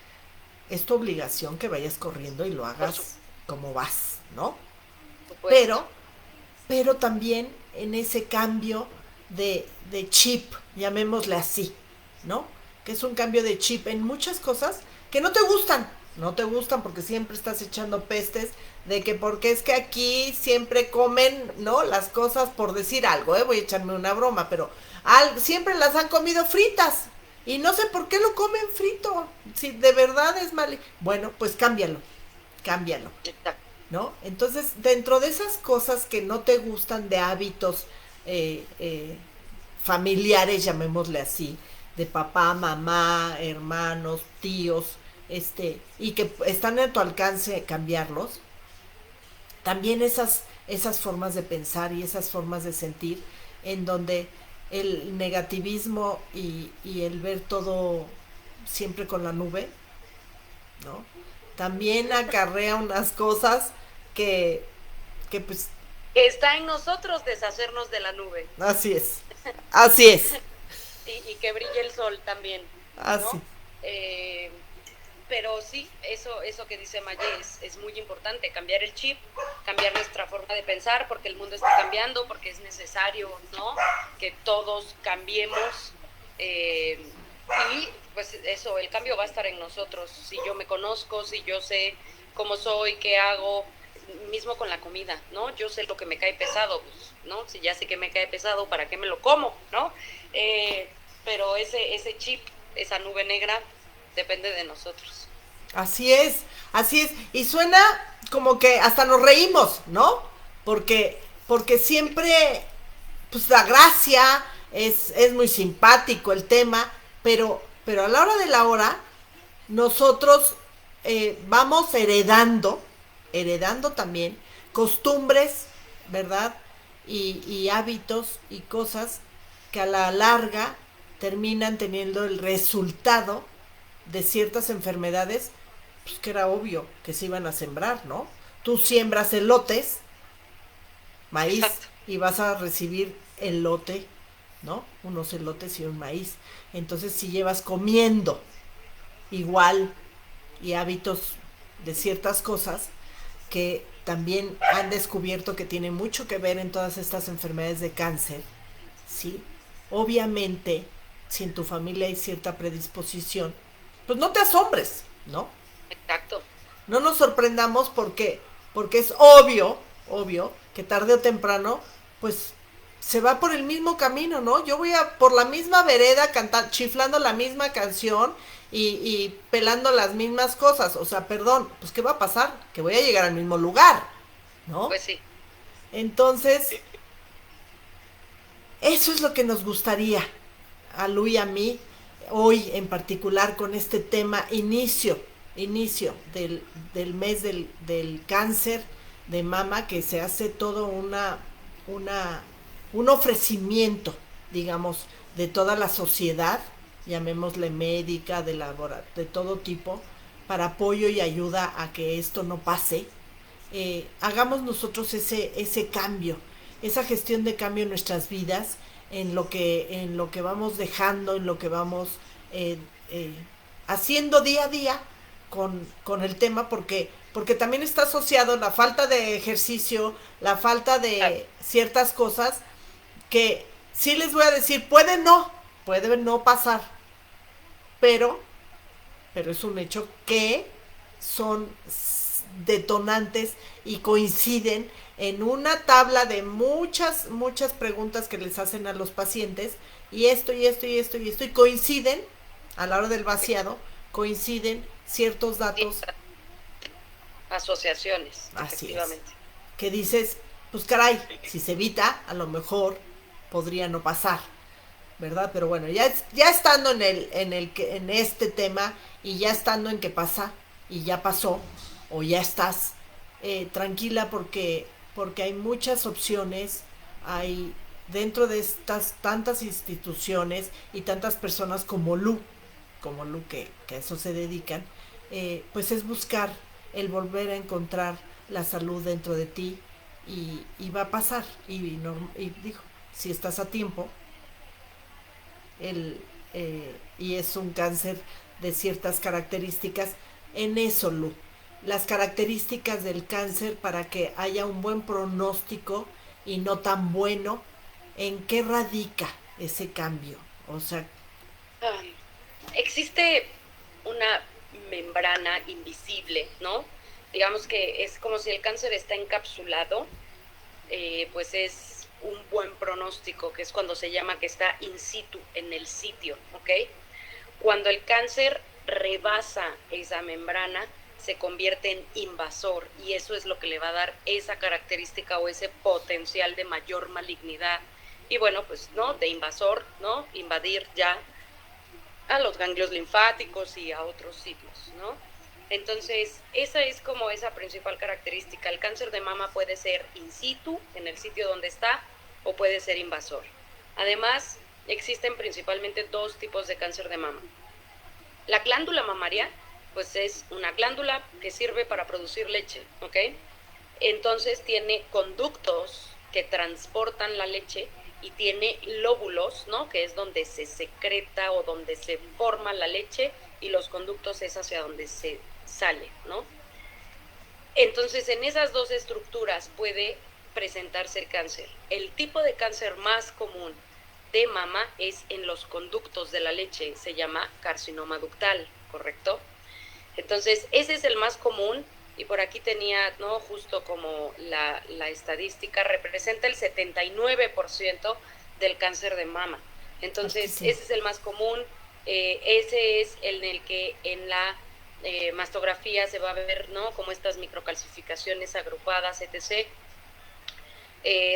S1: Es tu obligación que vayas corriendo y lo hagas como vas, ¿no? Pero también en ese cambio de chip, llamémosle así, ¿no? Que es un cambio de chip en muchas cosas que no te gustan porque siempre estás echando pestes de que porque es que aquí siempre comen, ¿no? Las cosas, por decir algo, voy a echarme una broma, pero siempre las han comido fritas y no sé por qué lo comen frito, si de verdad es mal. Bueno, pues cámbialo, ¿no? Entonces, dentro de esas cosas que no te gustan de hábitos familiares, llamémosle así, de papá, mamá, hermanos, tíos, y que están a tu alcance cambiarlos, también esas formas de pensar y esas formas de sentir, en donde el negativismo y el ver todo siempre con la nube, ¿no? También acarrea unas cosas que pues...
S2: Está en nosotros deshacernos de la nube.
S1: Así es.
S2: Y que brille el sol también, ¿no?
S1: Así.
S2: Pero sí, eso que dice Maye es muy importante, cambiar el chip, cambiar nuestra forma de pensar, porque el mundo está cambiando, porque es necesario, ¿no? Que todos cambiemos, y pues eso, el cambio va a estar en nosotros. Si yo me conozco, si yo sé cómo soy, qué hago, mismo con la comida, ¿no? Yo sé lo que me cae pesado, pues, ¿no? Si ya sé que me cae pesado, ¿para qué me lo como, no? Pero ese chip esa nube negra depende de nosotros.
S1: Así es, así es. Y suena como que hasta nos reímos, ¿no? Porque siempre, pues la gracia, es muy simpático el tema, pero a la hora de la hora, nosotros vamos heredando también costumbres, ¿verdad? Y hábitos y cosas que a la larga terminan teniendo el resultado de ciertas enfermedades, pues que era obvio que se iban a sembrar, ¿no? Tú siembras elotes, maíz,
S2: Exacto.
S1: y vas a recibir elote, ¿no? Unos elotes y un maíz. Entonces, si llevas comiendo igual y hábitos de ciertas cosas que también han descubierto que tiene mucho que ver en todas estas enfermedades de cáncer, ¿sí? Obviamente, si en tu familia hay cierta predisposición, pues no te asombres, ¿no?
S2: Exacto.
S1: No nos sorprendamos porque es obvio, que tarde o temprano, pues se va por el mismo camino, ¿no? Yo voy por la misma vereda cantando, chiflando la misma canción y pelando las mismas cosas. O sea, perdón, pues ¿qué va a pasar? Que voy a llegar al mismo lugar, ¿no?
S2: Pues sí.
S1: Entonces, eso es lo que nos gustaría a Lu y a mí hoy en particular con este tema inicio del mes del cáncer de mama, que se hace todo una un ofrecimiento, digamos, de toda la sociedad, llamémosle médica, de todo tipo, para apoyo y ayuda a que esto no pase. Hagamos nosotros ese cambio, esa gestión de cambio en nuestras vidas, en lo que vamos dejando, en lo que vamos eh, eh, haciendo día a día con el tema, porque también está asociado la falta de ejercicio, la falta
S2: Claro.
S1: de ciertas cosas que sí les voy a decir, puede no pasar, pero pero es un hecho que son detonantes y coinciden en una tabla de muchas preguntas que les hacen a los pacientes, y esto y esto y esto y esto, y coinciden a la hora del vaciado, coinciden ciertos datos.
S2: Asociaciones,
S1: Así es,
S2: efectivamente.
S1: que dices, pues caray, si se evita, a lo mejor podría no pasar, ¿verdad? Pero bueno, ya estando en este tema, y ya estando en que pasa y ya pasó, o ya estás tranquila, porque hay muchas opciones, hay dentro de estas tantas instituciones y tantas personas como Lu que a eso se dedican, pues es buscar el volver a encontrar la salud dentro de ti, y va a pasar, y digo, si estás a tiempo, el, y es un cáncer de ciertas características. En eso, Lu, las características del cáncer para que haya un buen pronóstico y no tan bueno, ¿en qué radica ese cambio? O sea,
S2: Ah, existe una membrana invisible, ¿no? Digamos que es como si el cáncer está encapsulado, pues es un buen pronóstico, que es cuando se llama que está in situ, en el sitio, ¿ok? Cuando el cáncer rebasa esa membrana, se convierte en invasor, y eso es lo que le va a dar esa característica o ese potencial de mayor malignidad. Y bueno, pues, ¿no? De invasor, ¿no? Invadir ya a los ganglios linfáticos y a otros sitios, ¿no? Entonces, esa es como esa principal característica. El cáncer de mama puede ser in situ, en el sitio donde está, o puede ser invasor. Además, existen principalmente dos tipos de cáncer de mama. La glándula mamaria, pues es una glándula que sirve para producir leche, ¿ok? Entonces tiene conductos que transportan la leche y tiene lóbulos, ¿no? Que es donde se secreta o donde se forma la leche, y los conductos es hacia donde se sale, ¿no? Entonces, en esas dos estructuras puede presentarse el cáncer. El tipo de cáncer más común de mama es en los conductos de la leche, se llama carcinoma ductal, ¿correcto? Entonces, ese es el más común, y por aquí tenía, ¿no? Justo como la estadística, representa el 79% del cáncer de mama. Entonces,
S1: hartísimo.
S2: ese es el más común. ese es en el que en la mastografía se va a ver, ¿no?, como estas microcalcificaciones agrupadas, etc.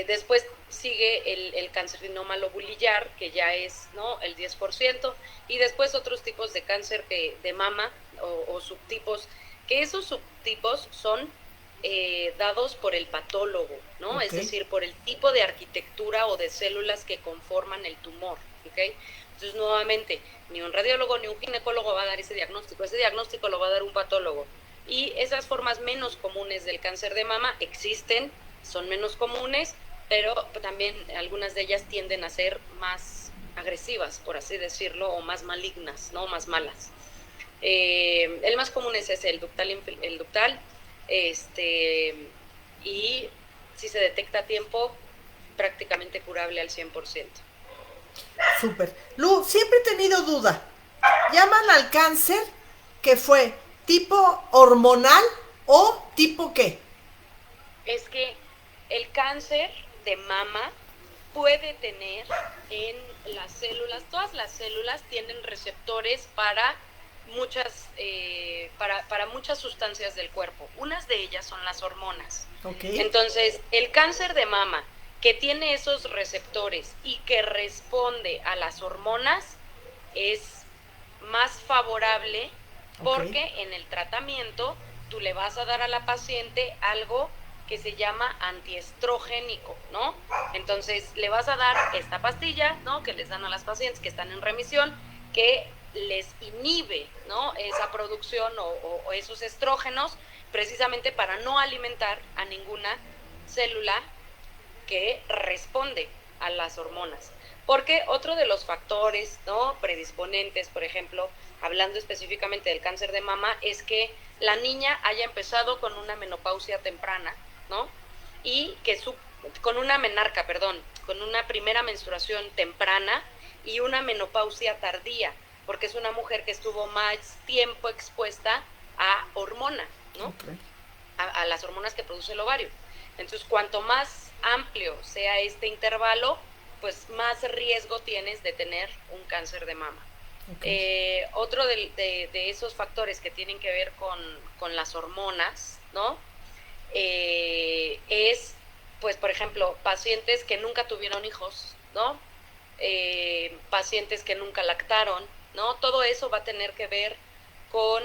S2: Después sigue el carcinoma lobulillar, que ya es, ¿no?, el 10%, y después otros tipos de cáncer de mama o subtipos, que esos subtipos son dados por el patólogo, ¿no?
S1: Ok.
S2: Es decir, por el tipo de arquitectura o de células que conforman el tumor, ¿ok? Entonces, nuevamente, ni un radiólogo ni un ginecólogo va a dar ese diagnóstico lo va a dar un patólogo. Y esas formas menos comunes del cáncer de mama existen, son menos comunes, pero también algunas de ellas tienden a ser más agresivas, por así decirlo, o más malignas, ¿no?, más malas. El más común es ese, el ductal, y si se detecta a tiempo, prácticamente curable al 100%.
S1: Súper. Lu, siempre he tenido duda. ¿Llaman al cáncer que fue tipo hormonal o tipo qué?
S2: Es que el cáncer de mama puede tener en las células, todas las células tienen receptores para para muchas sustancias del cuerpo. Unas de ellas son las hormonas.
S1: Ok.
S2: Entonces, el cáncer de mama que tiene esos receptores y que responde a las hormonas es más favorable,
S1: Ok.
S2: porque en el tratamiento tú le vas a dar a la paciente algo que se llama antiestrogénico, ¿no? Entonces le vas a dar esta pastilla, ¿no?, que les dan a las pacientes que están en remisión, que les inhibe, ¿no?, esa producción o esos estrógenos, precisamente para no alimentar a ninguna célula que responde a las hormonas. Porque otro de los factores, ¿no?, predisponentes, por ejemplo, hablando específicamente del cáncer de mama, es que la niña haya empezado con una menopausia temprana, ¿no? Y que con una menarca, perdón, con una primera menstruación temprana y una menopausia tardía, porque es una mujer que estuvo más tiempo expuesta a hormona, ¿no?
S1: Ok.
S2: A las hormonas que produce el ovario. Entonces, cuanto más amplio sea este intervalo, pues más riesgo tienes de tener un cáncer de mama.
S1: Ok.
S2: Otro de esos factores que tienen que ver con las hormonas, ¿no? Es, pues, por ejemplo, pacientes que nunca tuvieron hijos, ¿no? Pacientes que nunca lactaron, ¿no? Todo eso va a tener que ver con,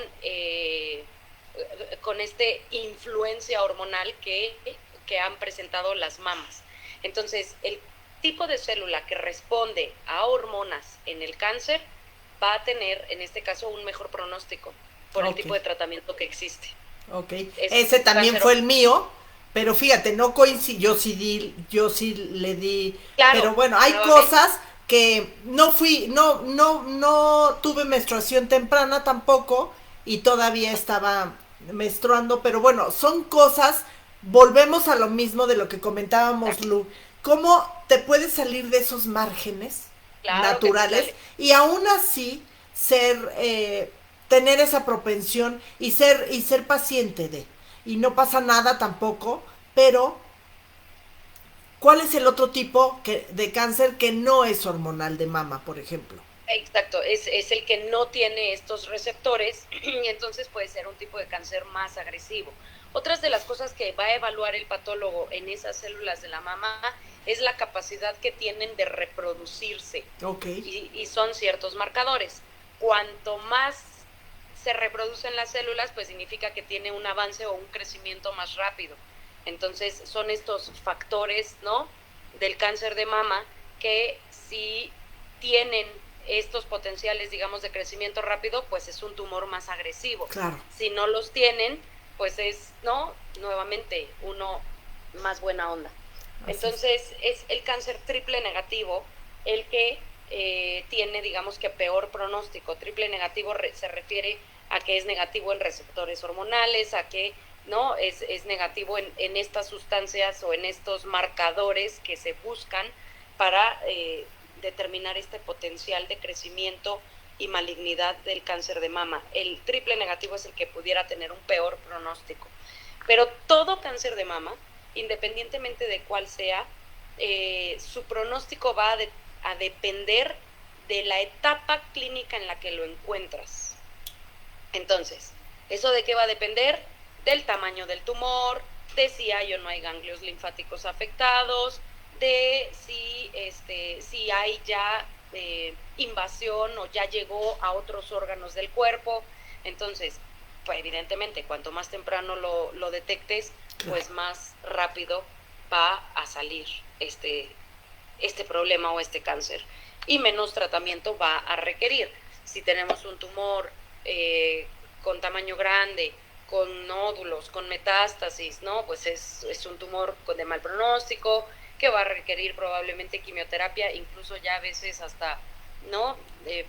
S2: con este influencia hormonal que han presentado las mamas. Entonces, el tipo de célula que responde a hormonas en el cáncer va a tener, en este caso, un mejor pronóstico por el
S1: Ok.
S2: tipo de tratamiento que existe.
S1: Ok.
S2: Es
S1: Ese también
S2: cáncer.
S1: fue el mío, pero fíjate, no coincidió. Yo sí le di. Pero
S2: Claro,
S1: bueno, hay
S2: nuevamente,
S1: cosas que no fui, no tuve menstruación temprana tampoco y todavía estaba menstruando, pero bueno, son cosas, volvemos a lo mismo de lo que comentábamos, Lu. ¿Cómo te puedes salir de esos márgenes
S2: claro que se
S1: naturales
S2: sale.
S1: y aún así ser, tener esa propensión y ser paciente de, y no pasa nada tampoco, pero ¿cuál es el otro tipo de cáncer que no es hormonal de mama, por ejemplo?
S2: Exacto, es el que no tiene estos receptores y entonces puede ser un tipo de cáncer más agresivo. Otras de las cosas que va a evaluar el patólogo en esas células de la mama es la capacidad que tienen de reproducirse,
S1: Ok.
S2: y son ciertos marcadores. Cuanto más se reproducen las células, pues significa que tiene un avance o un crecimiento más rápido. Entonces son estos factores, ¿no?, del cáncer de mama que si tienen estos potenciales, digamos, de crecimiento rápido, pues es un tumor más agresivo.
S1: Claro.
S2: Si no los tienen, pues es, ¿no?, nuevamente uno más buena onda.
S1: Así es.
S2: Entonces es el cáncer triple negativo el que tiene, digamos, que peor pronóstico. Triple negativo se refiere a que es negativo en receptores hormonales, a que no es negativo en estas sustancias o en estos marcadores que se buscan para determinar este potencial de crecimiento y malignidad del cáncer de mama. El triple negativo es el que pudiera tener un peor pronóstico. Pero todo cáncer de mama, independientemente de cuál sea, su pronóstico va a depender de la etapa clínica en la que lo encuentras. Entonces, ¿eso de qué va a depender? Del tamaño del tumor, de si hay o no hay ganglios linfáticos afectados, de si hay ya invasión o ya llegó a otros órganos del cuerpo. Entonces, pues evidentemente, cuanto más temprano lo detectes, pues más rápido va a salir este problema o este cáncer y menos tratamiento va a requerir. Si tenemos un tumor con tamaño grande, con nódulos, con metástasis, ¿no? Pues es un tumor de mal pronóstico que va a requerir probablemente quimioterapia, incluso ya a veces hasta, ¿no?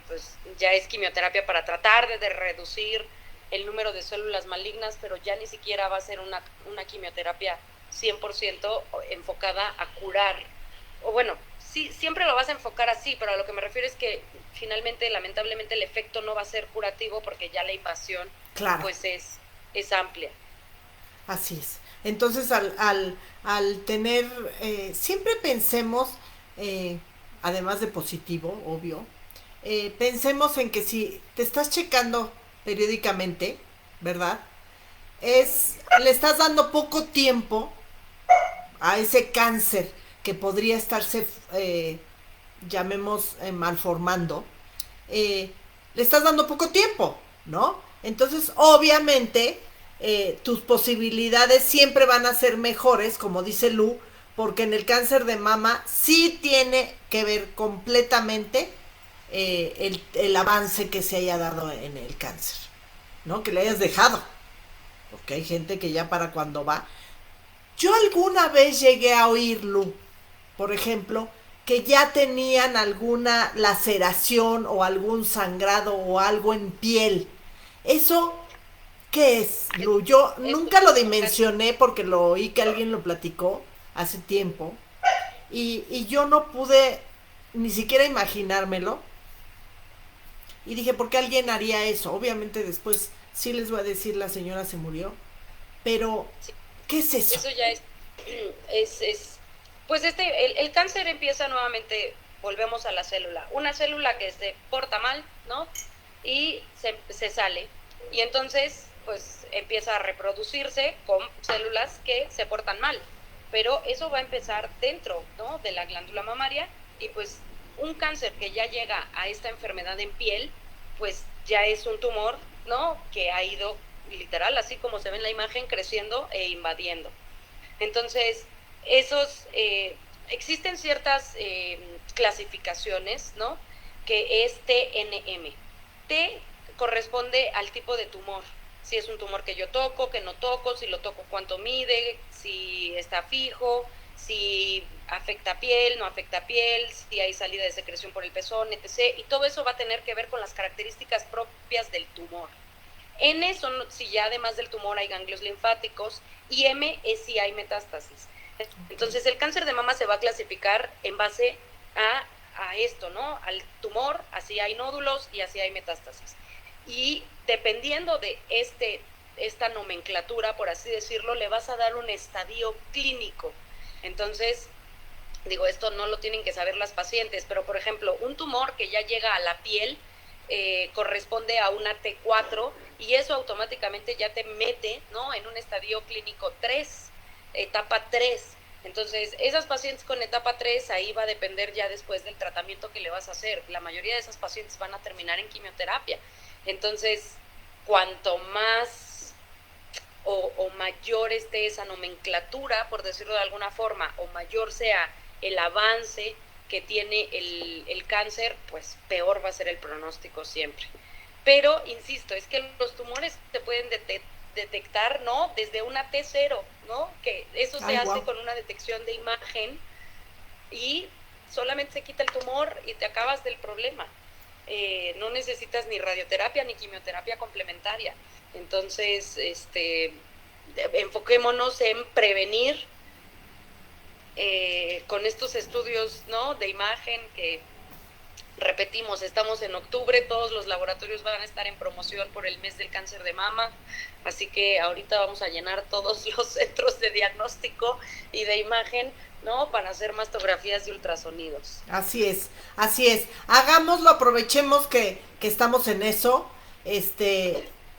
S2: Pues ya es quimioterapia para tratar de reducir el número de células malignas, pero ya ni siquiera va a ser una quimioterapia 100% enfocada a curar. O bueno, sí, siempre lo vas a enfocar así, pero a lo que me refiero es que finalmente, lamentablemente, el efecto no va a ser curativo porque ya la invasión pues es amplia.
S1: Así es. Entonces, al tener, siempre pensemos, además de positivo, obvio, pensemos en que si te estás checando periódicamente, ¿verdad? Le estás dando poco tiempo a ese cáncer que podría estarse, llamemos, malformando, le estás dando poco tiempo, ¿no? Entonces, obviamente, tus posibilidades siempre van a ser mejores, como dice Lu, porque en el cáncer de mama sí tiene que ver completamente el avance que se haya dado en el cáncer, ¿no? Que le hayas dejado. Porque hay gente que ya para cuando va. Yo alguna vez llegué a oír, Lu, por ejemplo, que ya tenían alguna laceración o algún sangrado o algo en piel. ¿Eso qué es, Lu? Yo nunca lo dimensioné porque lo oí que alguien lo platicó hace tiempo y yo no pude ni siquiera imaginármelo. Y dije, ¿por qué alguien haría eso? Obviamente después sí les voy a decir, la señora se murió. Pero, ¿qué es eso?
S2: Eso ya pues el cáncer empieza nuevamente, volvemos a la célula. Una célula que se porta mal, ¿no? Y se sale. Y entonces, pues empieza a reproducirse con células que se portan mal. Pero eso va a empezar dentro, ¿no? De la glándula mamaria y pues un cáncer que ya llega a esta enfermedad en piel, pues ya es un tumor, ¿no? Que ha ido literal, así como se ve en la imagen, creciendo e invadiendo. Entonces, existen ciertas clasificaciones, ¿no? Que es TNM. T corresponde al tipo de tumor. Si es un tumor que yo toco, que no toco, si lo toco cuánto mide, si está fijo, si afecta piel, no afecta piel, si hay salida de secreción por el pezón, etc. Y todo eso va a tener que ver con las características propias del tumor. N son si ya además del tumor hay ganglios linfáticos y M es si hay metástasis. Entonces el cáncer de mama se va a clasificar en base a esto, ¿no? Al tumor, así hay nódulos y así hay metástasis. Y dependiendo de esta nomenclatura, por así decirlo, le vas a dar un estadio clínico. Entonces, digo, esto no lo tienen que saber las pacientes, pero por ejemplo, un tumor que ya llega a la piel corresponde a una T4 y eso automáticamente ya te mete, ¿no? En un estadio clínico 3, etapa 3. Entonces, esas pacientes con etapa 3, ahí va a depender ya después del tratamiento que le vas a hacer. La mayoría de esas pacientes van a terminar en quimioterapia. Entonces, cuanto más o mayor esté esa nomenclatura, por decirlo de alguna forma, o mayor sea el avance que tiene el cáncer, pues peor va a ser el pronóstico siempre. Pero, insisto, es que los tumores se pueden detectar, ¿no? Desde una T0, ¿no? Que eso se hace con una detección de imagen y solamente se quita el tumor y te acabas del problema. No necesitas ni radioterapia ni quimioterapia complementaria. Entonces, enfoquémonos en prevenir con estos estudios, ¿no? De imagen que repetimos, estamos en octubre, todos los laboratorios van a estar en promoción por el mes del cáncer de mama, así que ahorita vamos a llenar todos los centros de diagnóstico y de imagen ¿no? Para hacer mastografías y ultrasonidos.
S1: Así es, así es. Hagámoslo, aprovechemos que estamos en eso.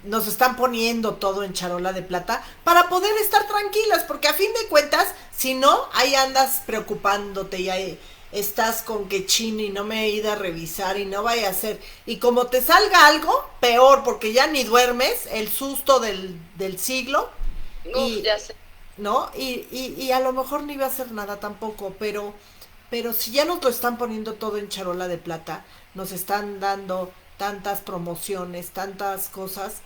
S1: Nos están poniendo todo en charola de plata para poder estar tranquilas, porque a fin de cuentas, si no, ahí andas preocupándote y ahí estás con que chin y no me he ido a revisar y no vaya a ser. Y como te salga algo, peor, porque ya ni duermes, el susto del siglo
S2: Uf,
S1: y,
S2: ya sé.
S1: ¿no? Y a lo mejor no iba a hacer nada tampoco, pero si ya nos lo están poniendo todo en charola de plata, nos están dando tantas promociones, tantas cosas,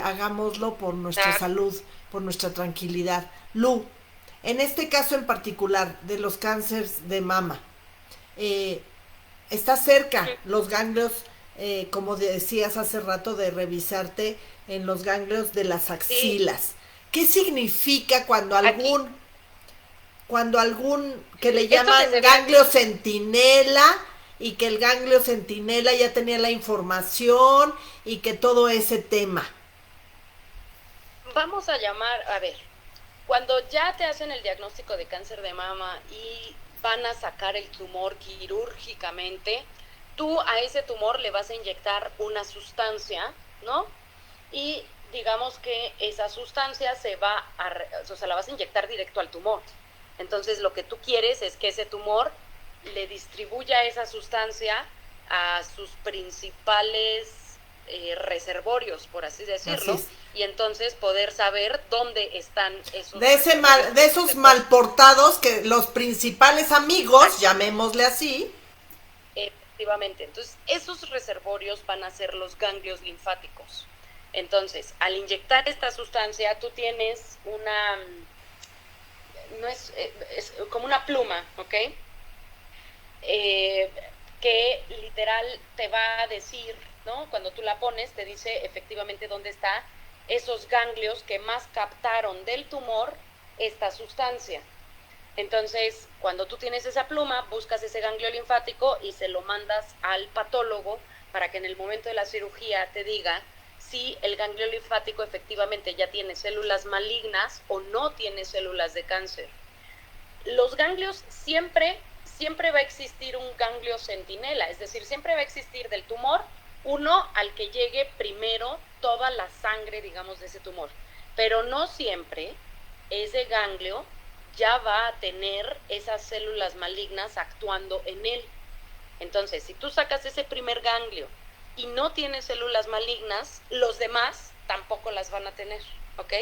S1: hagámoslo por nuestra
S2: Ah,
S1: salud, por nuestra tranquilidad. Lu, en este caso en particular de los cánceres de mama, eh, está cerca los ganglios, como decías hace rato, de revisarte en los ganglios de las
S2: sí,
S1: axilas. ¿Qué significa
S2: aquí,
S1: cuando algún que le
S2: esto que
S1: llaman
S2: se ve
S1: ganglio
S2: aquí,
S1: centinela y que el ganglio centinela ya tenía la información y que todo ese tema?
S2: vamos a llamar, a ver, cuando ya te hacen el diagnóstico de cáncer de mama y van a sacar el tumor quirúrgicamente, tú a ese tumor le vas a inyectar una sustancia, ¿no? Y digamos que esa sustancia o sea, la vas a inyectar directo al tumor. Entonces, lo que tú quieres es que ese tumor le distribuya esa sustancia a sus principales reservorios, por así
S1: Así
S2: decirlo,
S1: es.
S2: y entonces poder saber dónde están esos
S1: De
S2: esos
S1: esos
S2: receptores.
S1: mal portados que los principales amigos, llamémosle así.
S2: Efectivamente. Entonces, esos reservorios van a ser los ganglios linfáticos. Entonces, al inyectar esta sustancia, tú tienes no es como una pluma, ¿ok? Eh, que literal te va a decir, ¿no? Cuando tú la pones, te dice efectivamente dónde está esos ganglios que más captaron del tumor esta sustancia. Entonces, cuando tú tienes esa pluma, buscas ese ganglio linfático y se lo mandas al patólogo para que en el momento de la cirugía te diga si el ganglio linfático efectivamente ya tiene células malignas o no tiene células de cáncer. Los ganglios siempre va a existir un ganglio centinela, es decir, siempre va a existir del tumor uno al que llegue primero toda la sangre, digamos, de ese tumor. Pero no siempre ese ganglio ya va a tener esas células malignas actuando en él. Entonces, si tú sacas ese primer ganglio y no tiene células malignas, los demás tampoco las van a tener, ¿ok?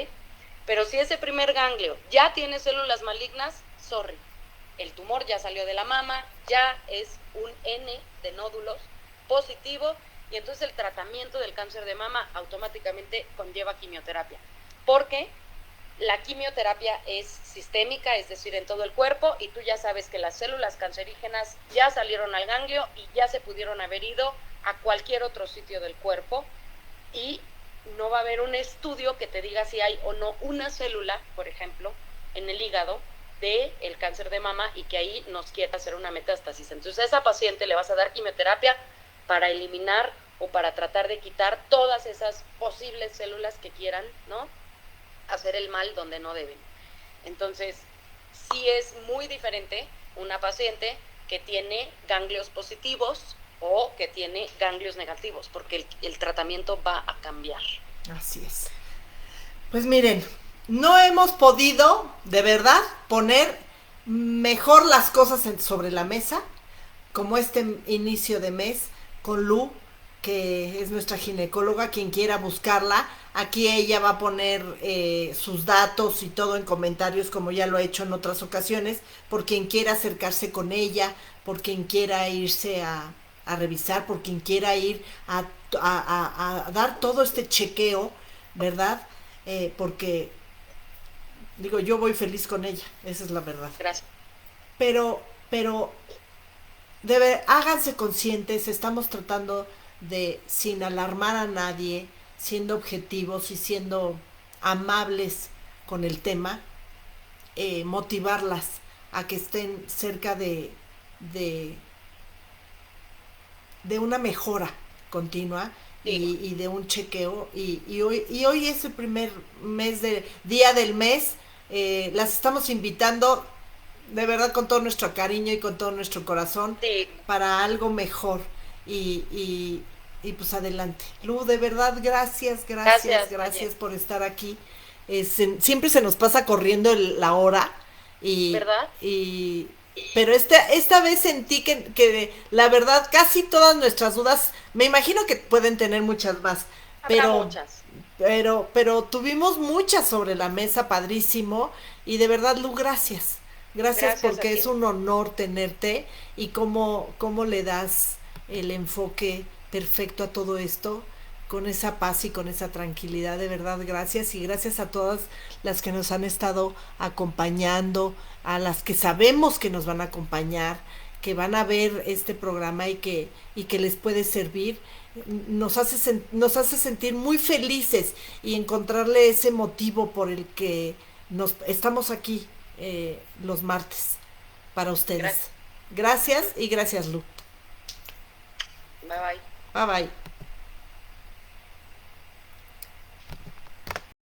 S2: Pero si ese primer ganglio ya tiene células malignas, sorry, el tumor ya salió de la mama, ya es un N de nódulos positivo y entonces el tratamiento del cáncer de mama automáticamente conlleva quimioterapia. Porque la quimioterapia es sistémica, es decir, en todo el cuerpo, y tú ya sabes que las células cancerígenas ya salieron al ganglio y ya se pudieron haber ido a cualquier otro sitio del cuerpo y no va a haber un estudio que te diga si hay o no una célula, por ejemplo, en el hígado del cáncer de mama y que ahí nos quiera hacer una metástasis. Entonces a esa paciente le vas a dar quimioterapia para eliminar o para tratar de quitar todas esas posibles células que quieran, ¿no?, hacer el mal donde no deben. Entonces, sí es muy diferente una paciente que tiene ganglios positivos o que tiene ganglios negativos, porque el tratamiento va a cambiar.
S1: Así es. Pues miren, no hemos podido, de verdad, poner mejor las cosas sobre la mesa, como este inicio de mes, con Lu, que es nuestra ginecóloga, quien quiera buscarla. Aquí ella va a poner sus datos y todo en comentarios, como ya lo ha hecho en otras ocasiones, por quien quiera acercarse con ella, por quien quiera irse a revisar, por quien quiera ir a dar todo este chequeo, ¿verdad? Porque, digo, yo voy feliz con ella, esa es la verdad.
S2: Gracias.
S1: Pero háganse conscientes, estamos tratando de, sin alarmar a nadie, siendo objetivos y siendo amables con el tema, motivarlas a que estén cerca de, de una mejora continua
S2: Sí,
S1: y de un chequeo. Hoy es el primer mes día del mes. Las estamos invitando de verdad con todo nuestro cariño y con todo nuestro corazón
S2: Sí,
S1: para algo mejor. Y pues adelante. Lu, de verdad, gracias, gracias,
S2: gracias, Maye.
S1: gracias por estar aquí. Siempre se nos pasa corriendo la hora y,
S2: ¿Verdad?
S1: y pero esta vez sentí que la verdad casi todas nuestras dudas, me imagino que pueden tener muchas más,
S2: Habrá
S1: pero
S2: muchas.
S1: pero tuvimos muchas sobre la mesa, padrísimo, y de verdad, Lu, gracias. Gracias
S2: Gracias a
S1: porque es
S2: ti.
S1: un honor tenerte y cómo le das el enfoque perfecto a todo esto, con esa paz y con esa tranquilidad, de verdad, gracias y gracias a todas las que nos han estado acompañando, a las que sabemos que nos van a acompañar, que van a ver este programa y que les puede servir, nos hace sentir muy felices y encontrarle ese motivo por el que nos estamos aquí los martes para ustedes.
S2: Gracias.
S1: Gracias y gracias, Lu.
S2: Bye bye.
S1: Bye bye.